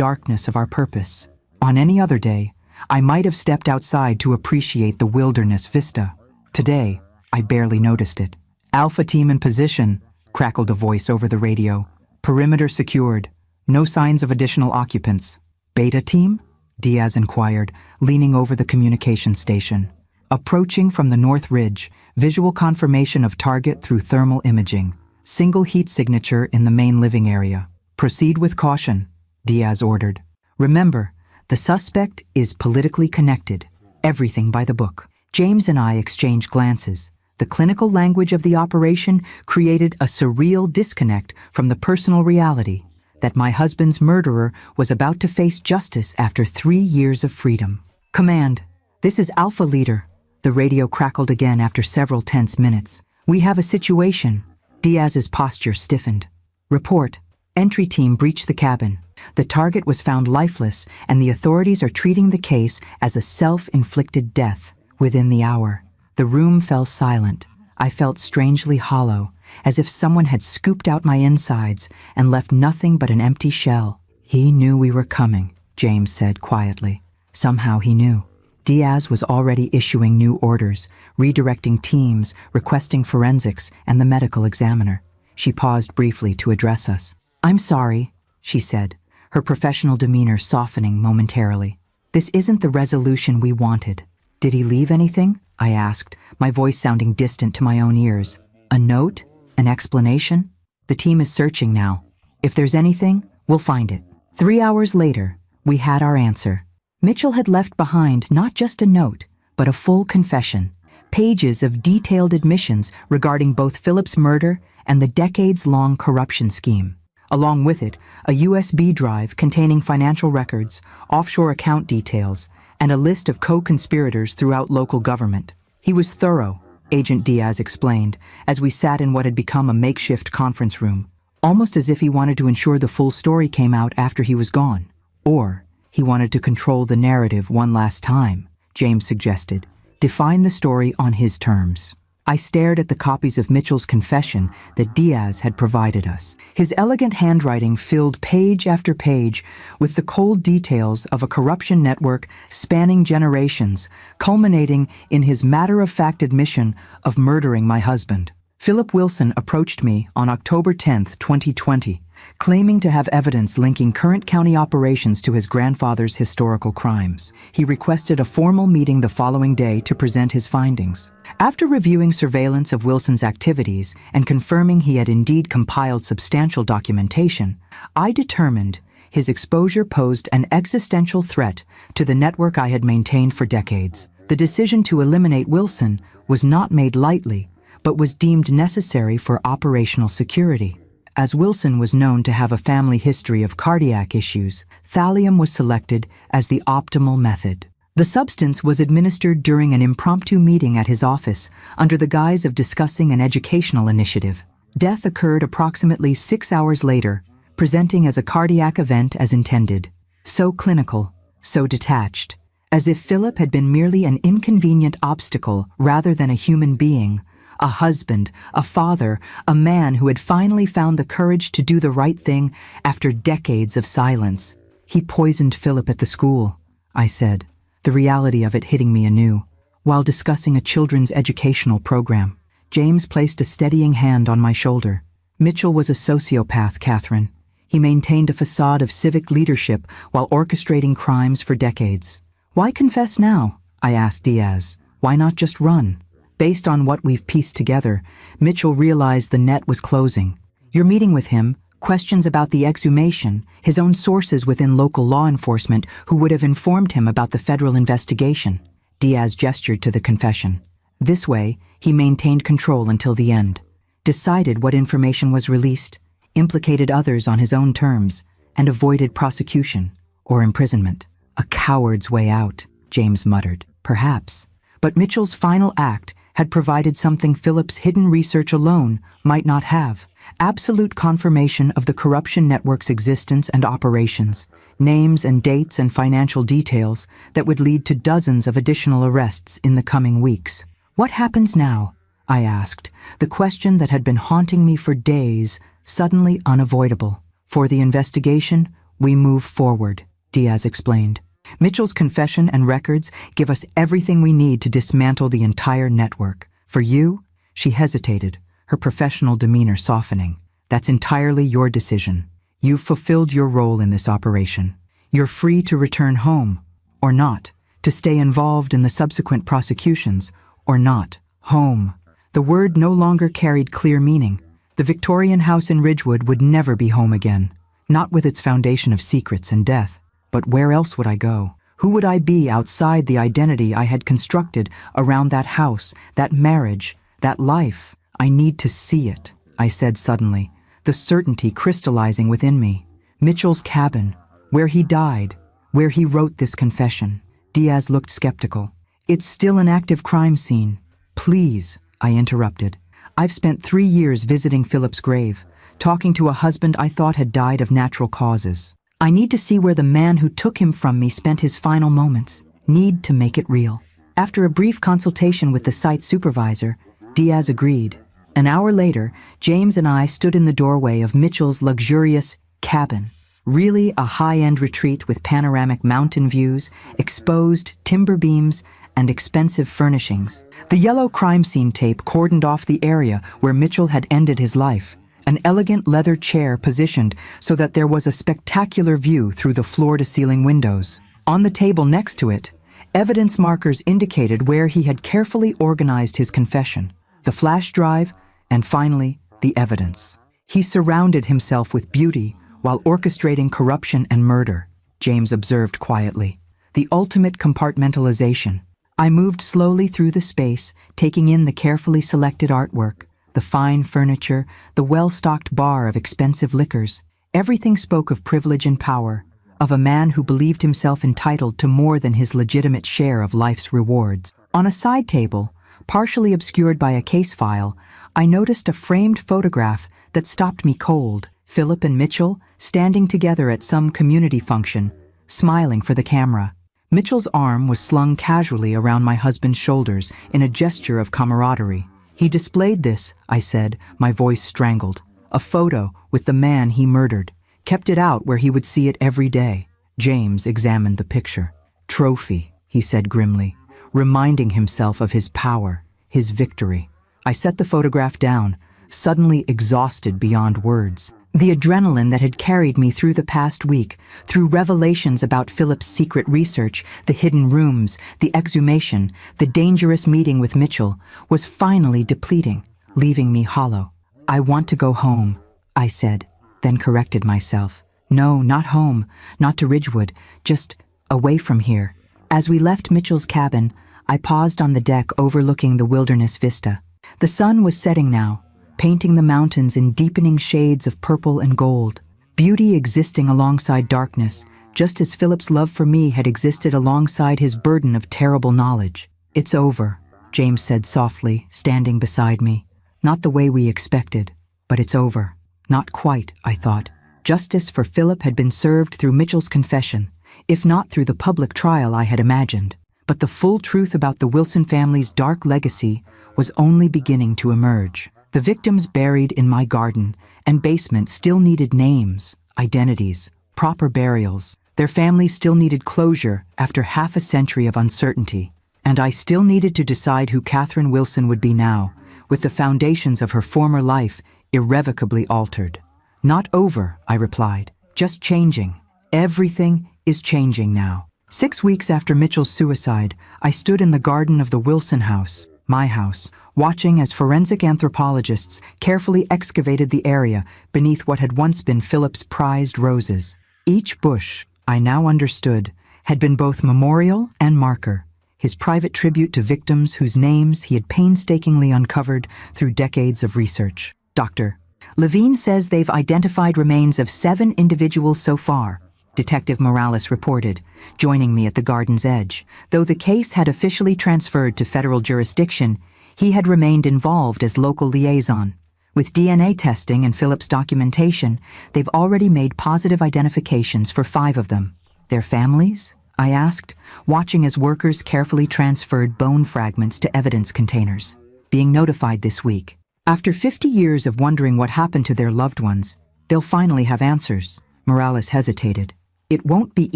darkness of our purpose. On any other day, I might have stepped outside to appreciate the wilderness vista. Today, I barely noticed it. "Alpha team in position," crackled a voice over the radio. "Perimeter secured. No signs of additional occupants." "Beta team?" Diaz inquired, leaning over the communication station. "Approaching from the North Ridge, visual confirmation of target through thermal imaging. Single heat signature in the main living area. Proceed with caution," Diaz ordered. "Remember, the suspect is politically connected. everything by the book. James and I exchanged glances. The clinical language of the operation created a surreal disconnect from the personal reality that my husband's murderer was about to face justice after 3 years of freedom. "Command, this is Alpha Leader." The radio crackled again after several tense minutes. "We have a situation." Diaz's posture stiffened. "Report. Entry team breached the cabin. The target was found lifeless, and the authorities are treating the case as a self-inflicted death within the hour." The room fell silent. I felt strangely hollow, as if someone had scooped out my insides and left nothing but an empty shell. "He knew we were coming," James said quietly. Somehow he knew. Diaz was already issuing new orders, redirecting teams, requesting forensics, and the medical examiner. She paused briefly to address us. "I'm sorry," she said, her professional demeanor softening momentarily. "This isn't the resolution we wanted." "Did he leave anything?" I asked, my voice sounding distant to my own ears. "A note? An explanation?" "The team is searching now. If there's anything, we'll find it." 3 hours later, we had our answer. Mitchell had left behind not just a note, but a full confession. Pages of detailed admissions regarding both Philip's murder and the decades-long corruption scheme. Along with it, a USB drive containing financial records, offshore account details, and a list of co-conspirators throughout local government. He was thorough, Agent Diaz explained, as we sat in what had become a makeshift conference room, almost as if he wanted to ensure the full story came out after he was gone. Or he wanted to control the narrative one last time, James suggested. Define the story on his terms. I stared at the copies of Mitchell's confession that Diaz had provided us. His elegant handwriting filled page after page with the cold details of a corruption network spanning generations, culminating in his matter-of-fact admission of murdering my husband. Philip Wilson approached me on October 10, 2020, claiming to have evidence linking current county operations to his grandfather's historical crimes. He requested a formal meeting the following day to present his findings. After reviewing surveillance of Wilson's activities and confirming he had indeed compiled substantial documentation, I determined his exposure posed an existential threat to the network I had maintained for decades. The decision to eliminate Wilson was not made lightly, but was deemed necessary for operational security. As Wilson was known to have a family history of cardiac issues, thallium was selected as the optimal method. The substance was administered during an impromptu meeting at his office under the guise of discussing an educational initiative. Death occurred approximately 6 hours later, presenting as a cardiac event as intended. So clinical, so detached, as if Philip had been merely an inconvenient obstacle rather than a human being. A husband, a father, a man who had finally found the courage to do the right thing after decades of silence. "He poisoned Philip at the school," I said, the reality of it hitting me anew, while discussing a children's educational program. James placed a steadying hand on my shoulder. "Mitchell was a sociopath, Catherine. He maintained a facade of civic leadership while orchestrating crimes for decades." "Why confess now?" I asked Diaz. "Why not just run?" Based on what we've pieced together, Mitchell realized the net was closing. Your meeting with him, questions about the exhumation, his own sources within local law enforcement who would have informed him about the federal investigation. Diaz gestured to the confession. This way, he maintained control until the end, decided what information was released, implicated others on his own terms, and avoided prosecution or imprisonment. "A coward's way out," James muttered. "Perhaps." But Mitchell's final act had provided something Philip's hidden research alone might not have: absolute confirmation of the corruption network's existence and operations, names and dates and financial details that would lead to dozens of additional arrests in the coming weeks. "What happens now?" I asked, the question that had been haunting me for days, suddenly unavoidable. "For the investigation, we move forward," Diaz explained. "Mitchell's confession and records give us everything we need to dismantle the entire network. For you," she hesitated, her professional demeanor softening, "that's entirely your decision. You've fulfilled your role in this operation. You're free to return home, or not, to stay involved in the subsequent prosecutions, or not. Home." The word no longer carried clear meaning. The Victorian house in Ridgewood would never be home again, not with its foundation of secrets and death. But where else would I go? Who would I be outside the identity I had constructed around that house, that marriage, that life? I need to see it, I said suddenly, the certainty crystallizing within me. Mitchell's cabin, where he died, where he wrote this confession. Diaz looked skeptical. It's still an active crime scene. Please, I interrupted. I've spent 3 years visiting Philip's grave, talking to a husband I thought had died of natural causes. I need to see where the man who took him from me spent his final moments. Need to make it real. After a brief consultation with the site supervisor, Diaz agreed. An hour later, James and I stood in the doorway of Mitchell's luxurious cabin. Really a high-end retreat with panoramic mountain views, exposed timber beams, and expensive furnishings. The yellow crime scene tape cordoned off the area where Mitchell had ended his life. An elegant leather chair positioned so that there was a spectacular view through the floor-to-ceiling windows. On the table next to it, evidence markers indicated where he had carefully organized his confession, the flash drive, and finally, the evidence. He surrounded himself with beauty while orchestrating corruption and murder, James observed quietly. The ultimate compartmentalization. I moved slowly through the space, taking in the carefully selected artwork, the fine furniture, the well-stocked bar of expensive liquors. Everything spoke of privilege and power, of a man who believed himself entitled to more than his legitimate share of life's rewards. On a side table, partially obscured by a case file, I noticed a framed photograph that stopped me cold. Philip and Mitchell standing together at some community function, smiling for the camera. Mitchell's arm was slung casually around my husband's shoulders in a gesture of camaraderie. He displayed this, I said, my voice strangled. A photo with the man he murdered. Kept it out where he would see it every day. James examined the picture. Trophy, he said grimly, reminding himself of his power, his victory. I set the photograph down, suddenly exhausted beyond words. The adrenaline that had carried me through the past week, through revelations about Philip's secret research, the hidden rooms, the exhumation, the dangerous meeting with Mitchell, was finally depleting, leaving me hollow. I want to go home, I said, then corrected myself. No, not home, not to Ridgewood, just away from here. As we left Mitchell's cabin, I paused on the deck overlooking the wilderness vista. The sun was setting now, painting the mountains in deepening shades of purple and gold. Beauty existing alongside darkness, just as Philip's love for me had existed alongside his burden of terrible knowledge. It's over, James said softly, standing beside me. Not the way we expected, but it's over. Not quite, I thought. Justice for Philip had been served through Mitchell's confession, if not through the public trial I had imagined. But the full truth about the Wilson family's dark legacy was only beginning to emerge. The victims buried in my garden and basement still needed names, identities, proper burials. Their families still needed closure after half a century of uncertainty. And I still needed to decide who Catherine Wilson would be now, with the foundations of her former life irrevocably altered. Not over, I replied, just changing. Everything is changing now. 6 weeks after Mitchell's suicide, I stood in the garden of the Wilson house, my house, watching as forensic anthropologists carefully excavated the area beneath what had once been Philip's prized roses. Each bush, I now understood, had been both memorial and marker, his private tribute to victims whose names he had painstakingly uncovered through decades of research. Dr. Levine says they've identified remains of 7 individuals so far, Detective Morales reported, joining me at the garden's edge. Though the case had officially transferred to federal jurisdiction, he had remained involved as local liaison. With DNA testing and Philip's documentation, they've already made positive identifications for 5 of them. Their families? I asked, watching as workers carefully transferred bone fragments to evidence containers. Being notified this week. After 50 years of wondering what happened to their loved ones, they'll finally have answers. Morales hesitated. It won't be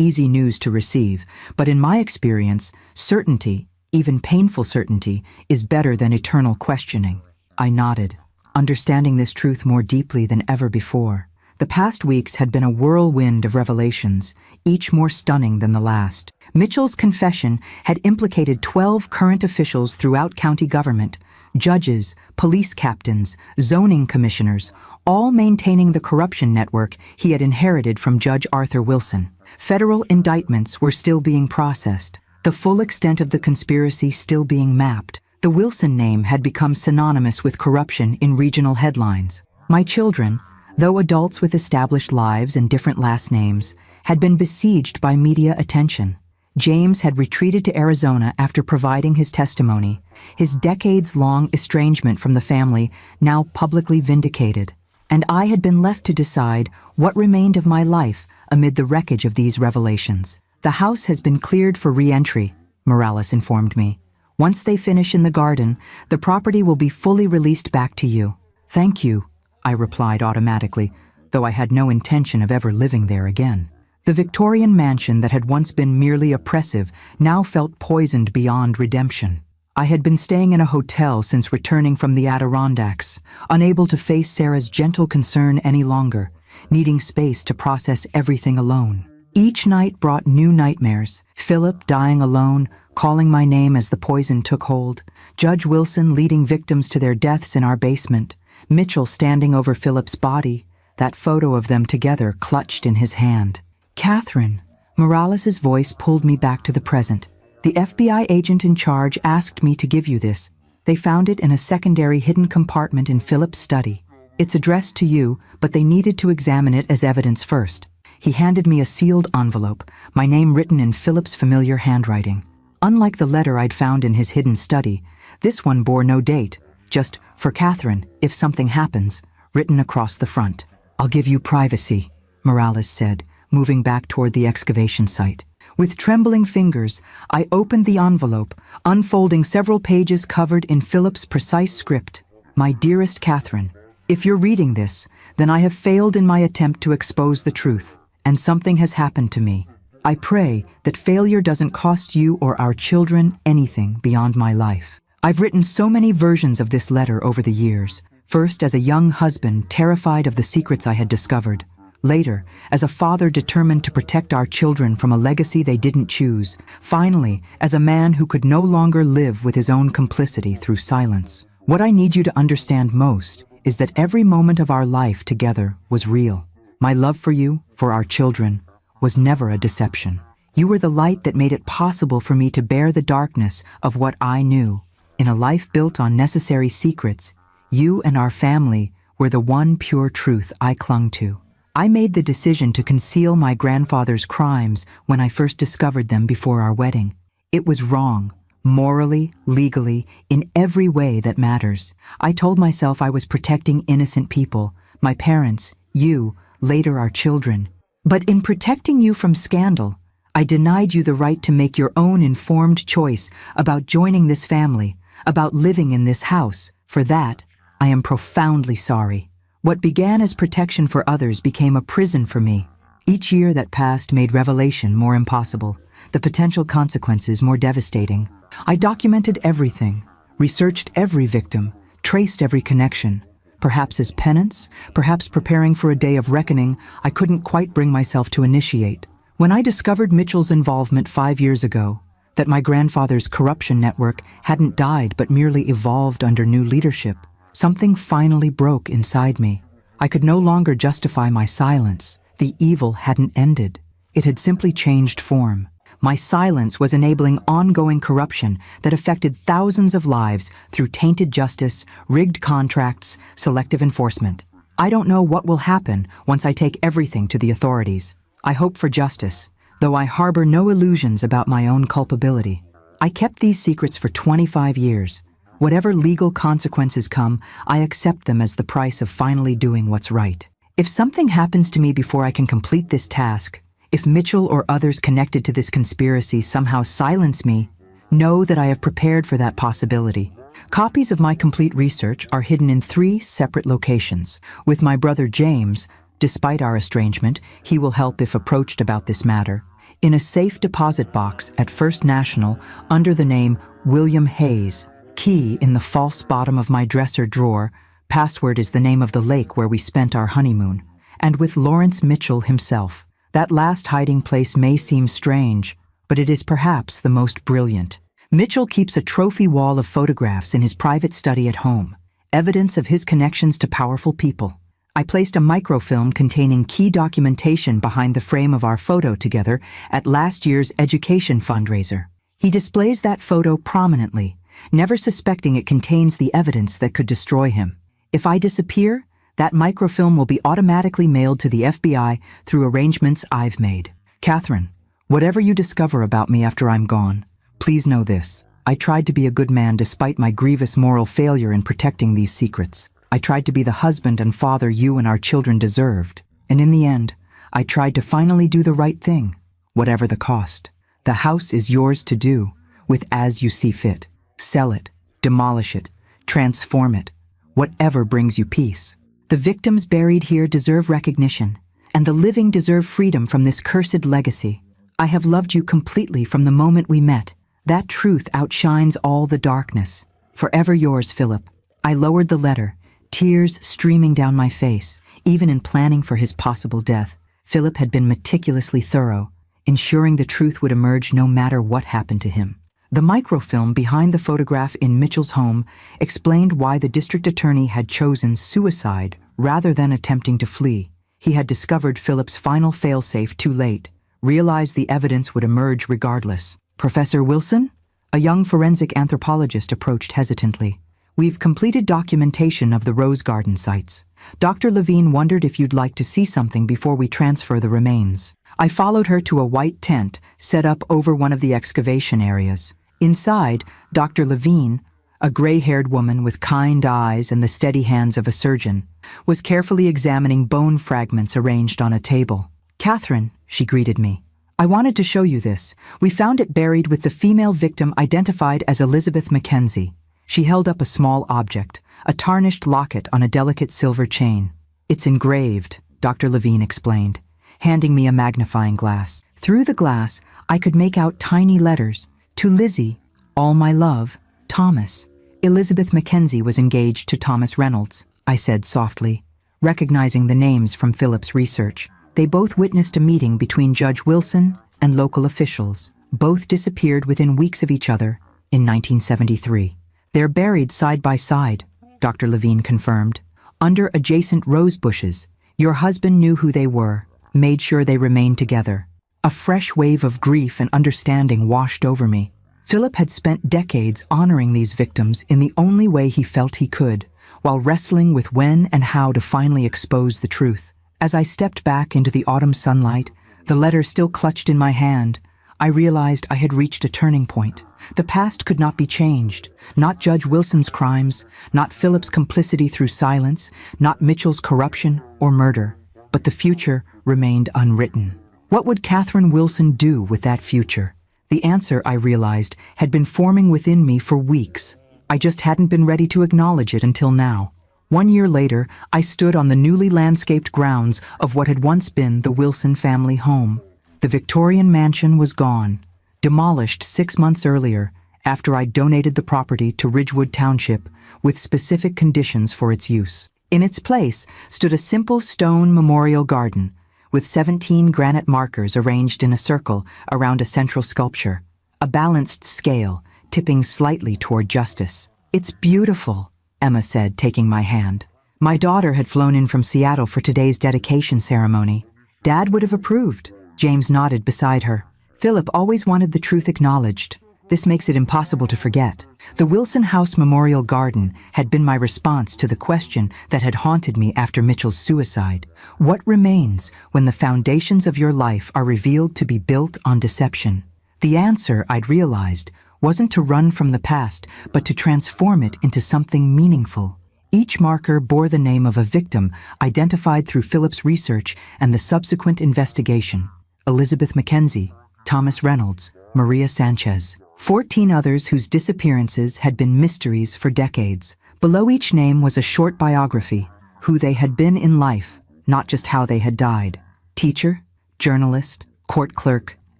easy news to receive, but in my experience, certainty, even painful certainty, is better than eternal questioning. I nodded, understanding this truth more deeply than ever before. The past weeks had been a whirlwind of revelations, each more stunning than the last. Mitchell's confession had implicated 12 current officials throughout county government, judges, police captains, zoning commissioners, all maintaining the corruption network he had inherited from Judge Arthur Wilson. Federal indictments were still being processed, the full extent of the conspiracy still being mapped. The Wilson name had become synonymous with corruption in regional headlines. My children, though adults with established lives and different last names, had been besieged by media attention. James had retreated to Arizona after providing his testimony, his decades-long estrangement from the family now publicly vindicated, and I had been left to decide what remained of my life amid the wreckage of these revelations. The house has been cleared for re-entry, Morales informed me. Once they finish in the garden, the property will be fully released back to you. Thank you, I replied automatically, though I had no intention of ever living there again. The Victorian mansion that had once been merely oppressive now felt poisoned beyond redemption. I had been staying in a hotel since returning from the Adirondacks, unable to face Sarah's gentle concern any longer, needing space to process everything alone. Each night brought new nightmares, Philip dying alone, calling my name as the poison took hold, Judge Wilson leading victims to their deaths in our basement, Mitchell standing over Philip's body, that photo of them together clutched in his hand. Catherine, Morales's voice pulled me back to the present. The FBI agent in charge asked me to give you this. They found it in a secondary hidden compartment in Philip's study. It's addressed to you, but they needed to examine it as evidence first. He handed me a sealed envelope, my name written in Philip's familiar handwriting. Unlike the letter I'd found in his hidden study, this one bore no date, just, "For Catherine, if something happens," written across the front. "I'll give you privacy," Morales said, moving back toward the excavation site. With trembling fingers, I opened the envelope, unfolding several pages covered in Philip's precise script. "My dearest Catherine, if you're reading this, then I have failed in my attempt to expose the truth, and something has happened to me. I pray that failure doesn't cost you or our children anything beyond my life. I've written so many versions of this letter over the years, first as a young husband terrified of the secrets I had discovered, later as a father determined to protect our children from a legacy they didn't choose, finally as a man who could no longer live with his own complicity through silence. What I need you to understand most is that every moment of our life together was real. My love for you, for our children, was never a deception. You were the light that made it possible for me to bear the darkness of what I knew. In a life built on necessary secrets, you and our family were the one pure truth I clung to. I made the decision to conceal my grandfather's crimes when I first discovered them before our wedding. It was wrong, morally, legally, in every way that matters. I told myself I was protecting innocent people, my parents, you, later our children. But in protecting you from scandal, I denied you the right to make your own informed choice about joining this family, about living in this house. For that, I am profoundly sorry. What began as protection for others became a prison for me. Each year that passed made revelation more impossible, the potential consequences more devastating. I documented everything, researched every victim, traced every connection. Perhaps as penance, perhaps preparing for a day of reckoning I couldn't quite bring myself to initiate. When I discovered Mitchell's involvement 5 years ago, that my grandfather's corruption network hadn't died but merely evolved under new leadership, something finally broke inside me. I could no longer justify my silence. The evil hadn't ended. It had simply changed form. My silence was enabling ongoing corruption that affected thousands of lives through tainted justice, rigged contracts, selective enforcement. I don't know what will happen once I take everything to the authorities. I hope for justice, though I harbor no illusions about my own culpability. I kept these secrets for 25 years. Whatever legal consequences come, I accept them as the price of finally doing what's right. If something happens to me before I can complete this task, if Mitchell or others connected to this conspiracy somehow silence me, know that I have prepared for that possibility. Copies of my complete research are hidden in 3 separate locations. With my brother James, despite our estrangement, he will help if approached about this matter, in a safe deposit box at First National under the name William Hayes. Key in the false bottom of my dresser drawer, password is the name of the lake where we spent our honeymoon, and with Lawrence Mitchell himself. That last hiding place may seem strange, but it is perhaps the most brilliant. Mitchell keeps a trophy wall of photographs in his private study at home, evidence of his connections to powerful people. I placed a microfilm containing key documentation behind the frame of our photo together at last year's education fundraiser. He displays that photo prominently, never suspecting it contains the evidence that could destroy him. If I disappear, that microfilm will be automatically mailed to the FBI through arrangements I've made. Catherine, whatever you discover about me after I'm gone, please know this. I tried to be a good man despite my grievous moral failure in protecting these secrets. I tried to be the husband and father you and our children deserved. And in the end, I tried to finally do the right thing, whatever the cost. The house is yours to do, with as you see fit. Sell it, demolish it, transform it, whatever brings you peace. The victims buried here deserve recognition, and the living deserve freedom from this cursed legacy. I have loved you completely from the moment we met. That truth outshines all the darkness. Forever yours, Philip. I lowered the letter, tears streaming down my face. Even in planning for his possible death, Philip had been meticulously thorough, ensuring the truth would emerge no matter what happened to him. The microfilm behind the photograph in Mitchell's home explained why the district attorney had chosen suicide rather than attempting to flee. He had discovered Philip's final failsafe too late, realized the evidence would emerge regardless. Professor Wilson? A young forensic anthropologist approached hesitantly. We've completed documentation of the Rose Garden sites. Dr. Levine wondered if you'd like to see something before we transfer the remains. I followed her to a white tent set up over one of the excavation areas. Inside, Dr. Levine, a gray-haired woman with kind eyes and the steady hands of a surgeon, was carefully examining bone fragments arranged on a table. Catherine, she greeted me. I wanted to show you this. We found it buried with the female victim identified as Elizabeth Mackenzie. She held up a small object, a tarnished locket on a delicate silver chain. It's engraved, Dr. Levine explained, handing me a magnifying glass. Through the glass, I could make out tiny letters. To Lizzie, all my love, Thomas. Elizabeth Mackenzie was engaged to Thomas Reynolds, I said softly, recognizing the names from Philip's research. They both witnessed a meeting between Judge Wilson and local officials. Both disappeared within weeks of each other in 1973. They're buried side by side, Dr. Levine confirmed, under adjacent rose bushes. Your husband knew who they were, made sure they remained together. A fresh wave of grief and understanding washed over me. Philip had spent decades honoring these victims in the only way he felt he could, while wrestling with when and how to finally expose the truth. As I stepped back into the autumn sunlight, the letter still clutched in my hand, I realized I had reached a turning point. The past could not be changed. Not Judge Wilson's crimes, not Philip's complicity through silence, not Mitchell's corruption or murder. But the future remained unwritten. What would Catherine Wilson do with that future? The answer, I realized, had been forming within me for weeks. I just hadn't been ready to acknowledge it until now. 1 year later, I stood on the newly landscaped grounds of what had once been the Wilson family home. The Victorian mansion was gone, demolished 6 months earlier after I donated the property to Ridgewood Township with specific conditions for its use. In its place stood a simple stone memorial garden with 17 granite markers arranged in a circle around a central sculpture, a balanced scale tipping slightly toward justice. It's beautiful, Emma said, taking my hand. My daughter had flown in from Seattle for today's dedication ceremony. Dad would have approved. James nodded beside her. Philip always wanted the truth acknowledged. This makes it impossible to forget. The Wilson House Memorial Garden had been my response to the question that had haunted me after Mitchell's suicide. What remains when the foundations of your life are revealed to be built on deception? The answer, I'd realized, wasn't to run from the past, but to transform it into something meaningful. Each marker bore the name of a victim identified through Philip's research and the subsequent investigation. Elizabeth Mackenzie, Thomas Reynolds, Maria Sanchez. 14 others whose disappearances had been mysteries for decades. Below each name was a short biography, who they had been in life, not just how they had died. Teacher, journalist, court clerk,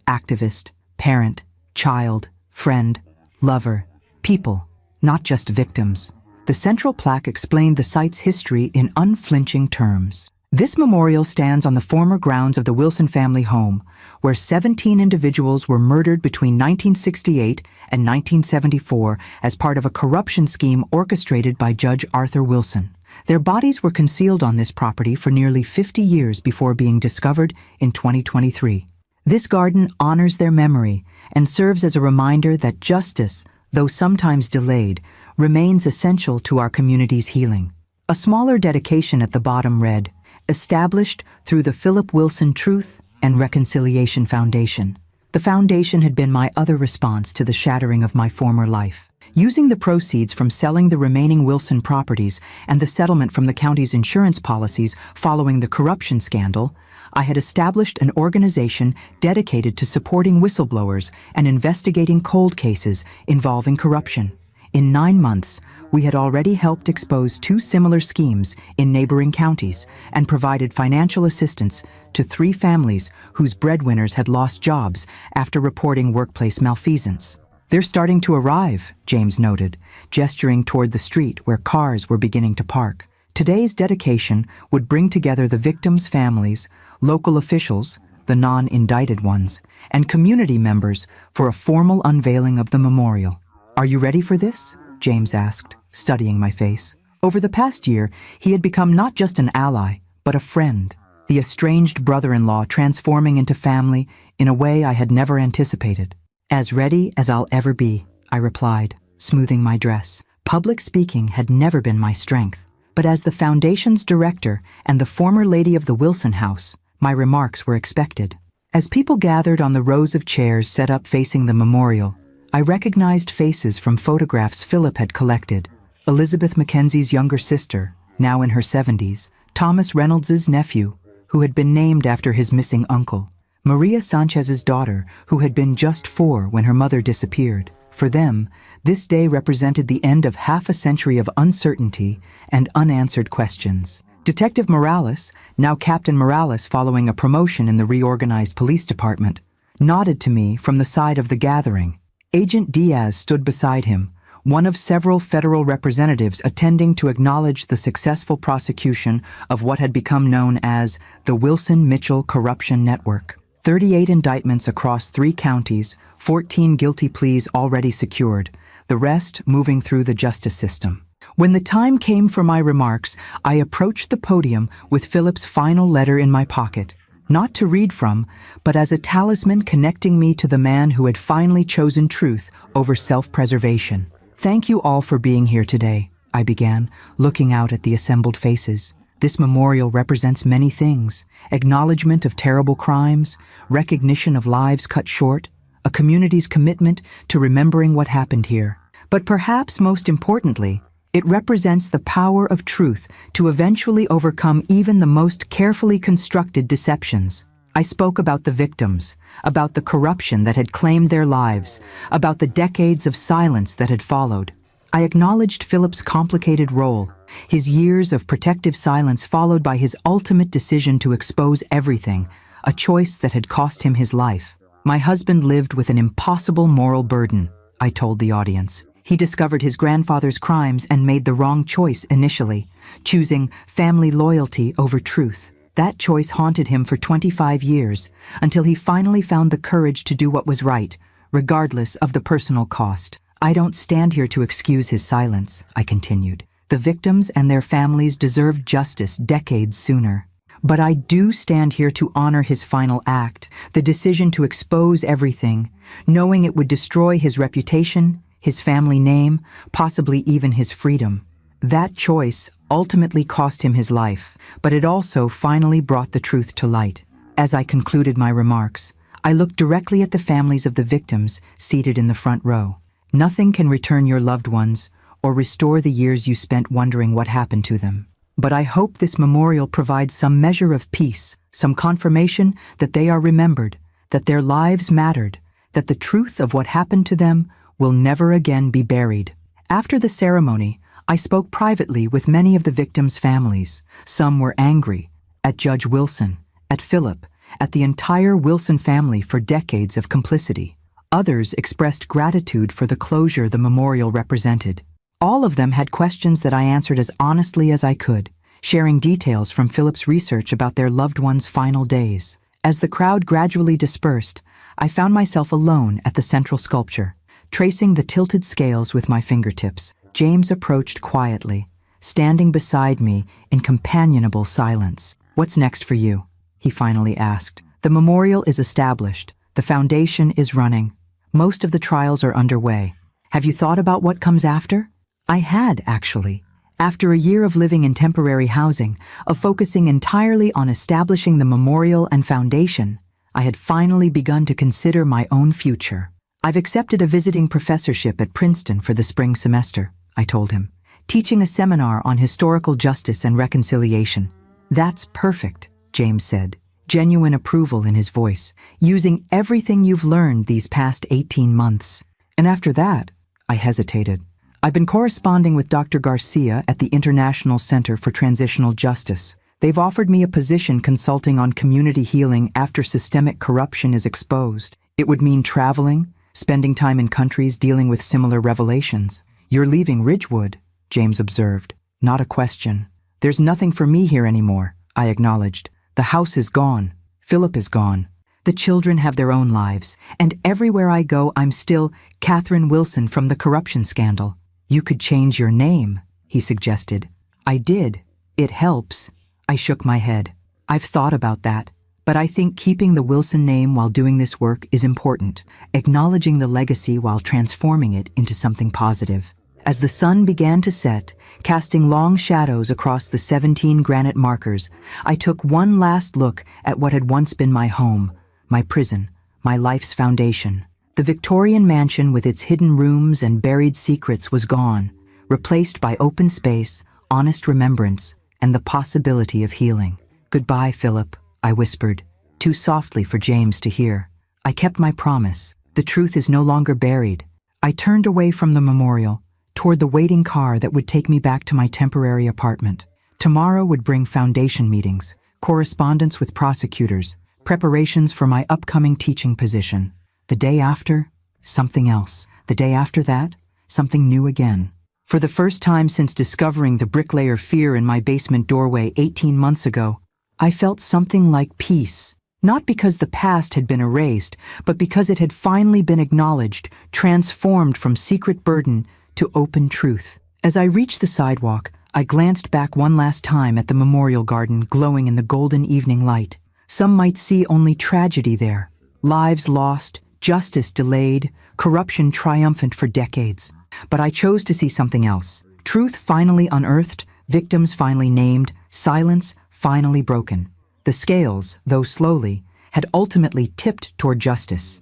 activist, parent, child, friend, lover, people, not just victims. The central plaque explained the site's history in unflinching terms. This memorial stands on the former grounds of the Wilson family home, where 17 individuals were murdered between 1968 and 1974 as part of a corruption scheme orchestrated by Judge Arthur Wilson. Their bodies were concealed on this property for nearly 50 years before being discovered in 2023. This garden honors their memory and serves as a reminder that justice, though sometimes delayed, remains essential to our community's healing. A smaller dedication at the bottom read, "Established through the Philip Wilson Truth and Reconciliation Foundation." The foundation had been my other response to the shattering of my former life. Using the proceeds from selling the remaining Wilson properties and the settlement from the county's insurance policies following the corruption scandal, I had established an organization dedicated to supporting whistleblowers and investigating cold cases involving corruption. In 9 months, we had already helped expose 2 similar schemes in neighboring counties and provided financial assistance to 3 families whose breadwinners had lost jobs after reporting workplace malfeasance. "They're starting to arrive," James noted, gesturing toward the street where cars were beginning to park. Today's dedication would bring together the victims' families, local officials, the non-indicted ones, and community members for a formal unveiling of the memorial. "Are you ready for this?" James asked, studying my face. Over the past year, he had become not just an ally, but a friend, the estranged brother-in-law transforming into family in a way I had never anticipated. "As ready as I'll ever be," I replied, smoothing my dress. Public speaking had never been my strength, but as the foundation's director and the former lady of the Wilson house, my remarks were expected. As people gathered on the rows of chairs set up facing the memorial, I recognized faces from photographs Philip had collected. Elizabeth Mackenzie's younger sister, now in her 70s, Thomas Reynolds's nephew, who had been named after his missing uncle, Maria Sanchez's daughter, who had been just 4 when her mother disappeared. For them, this day represented the end of half a century of uncertainty and unanswered questions. Detective Morales, now Captain Morales following a promotion in the reorganized police department, nodded to me from the side of the gathering. Agent Diaz stood beside him, one of several federal representatives attending to acknowledge the successful prosecution of what had become known as the Wilson-Mitchell Corruption Network. 38 indictments across 3 counties, 14 guilty pleas already secured, the rest moving through the justice system. When the time came for my remarks, I approached the podium with Philip's final letter in my pocket, not to read from, but as a talisman connecting me to the man who had finally chosen truth over self-preservation. "Thank you all for being here today," I began, looking out at the assembled faces. "This memorial represents many things: acknowledgement of terrible crimes, recognition of lives cut short, a community's commitment to remembering what happened here. But perhaps most importantly, it represents the power of truth to eventually overcome even the most carefully constructed deceptions." I spoke about the victims, about the corruption that had claimed their lives, about the decades of silence that had followed. I acknowledged Philip's complicated role, his years of protective silence followed by his ultimate decision to expose everything, a choice that had cost him his life. "My husband lived with an impossible moral burden," I told the audience. "He discovered his grandfather's crimes and made the wrong choice initially, choosing family loyalty over truth. That choice haunted him for 25 years, until he finally found the courage to do what was right, regardless of the personal cost. I don't stand here to excuse his silence," I continued. "The victims and their families deserved justice decades sooner. But I do stand here to honor his final act, the decision to expose everything, knowing it would destroy his reputation, his family name, possibly even his freedom. That choice ultimately cost him his life, but it also finally brought the truth to light." As I concluded my remarks, I looked directly at the families of the victims seated in the front row. Nothing can return your loved ones or restore the years you spent wondering what happened to them. But I hope this memorial provides some measure of peace, some confirmation that they are remembered, that their lives mattered, that the truth of what happened to them will never again be buried. After the ceremony, I spoke privately with many of the victims' families. Some were angry at Judge Wilson, at Philip, at the entire Wilson family for decades of complicity. Others expressed gratitude for the closure the memorial represented. All of them had questions that I answered as honestly as I could, sharing details from Philip's research about their loved ones' final days. As the crowd gradually dispersed, I found myself alone at the central sculpture, tracing the tilted scales with my fingertips. James approached quietly, standing beside me in companionable silence. "What's next for you?" he finally asked. "The memorial is established. The foundation is running. Most of the trials are underway. Have you thought about what comes after?" I had, actually. After a year of living in temporary housing, of focusing entirely on establishing the memorial and foundation, I had finally begun to consider my own future. "I've accepted a visiting professorship at Princeton for the spring semester," I told him, "teaching a seminar on historical justice and reconciliation." "That's perfect," James said, genuine approval in his voice, "using everything you've learned these past 18 months. "And after that," I hesitated. "I've been corresponding with Dr. Garcia at the International Center for Transitional Justice. They've offered me a position consulting on community healing after systemic corruption is exposed. It would mean traveling, spending time in countries dealing with similar revelations." "You're leaving Ridgewood," James observed. "Not a question." "There's nothing for me here anymore," I acknowledged. "The house is gone. Philip is gone. The children have their own lives, and everywhere I go I'm still Catherine Wilson from the corruption scandal." "You could change your name," he suggested. "I did. It helps." I shook my head. "I've thought about that, but I think keeping the Wilson name while doing this work is important, acknowledging the legacy while transforming it into something positive." As the sun began to set, casting long shadows across the 17 granite markers, I took one last look at what had once been my home, my prison, my life's foundation. The Victorian mansion with its hidden rooms and buried secrets was gone, replaced by open space, honest remembrance, and the possibility of healing. "Goodbye, Philip," I whispered, too softly for James to hear. I kept my promise. The truth is no longer buried. I turned away from the memorial, toward the waiting car that would take me back to my temporary apartment. Tomorrow would bring foundation meetings, correspondence with prosecutors, preparations for my upcoming teaching position. The day after, something else. The day after that, something new again. For the first time since discovering the bricklayer fear in my basement doorway 18 months ago, I felt something like peace. Not because the past had been erased, but because it had finally been acknowledged, transformed from secret burden to open truth. As I reached the sidewalk, I glanced back one last time at the memorial garden glowing in the golden evening light. Some might see only tragedy there. Lives lost, justice delayed, corruption triumphant for decades. But I chose to see something else. Truth finally unearthed, victims finally named, silence finally broken. The scales, though slowly, had ultimately tipped toward justice.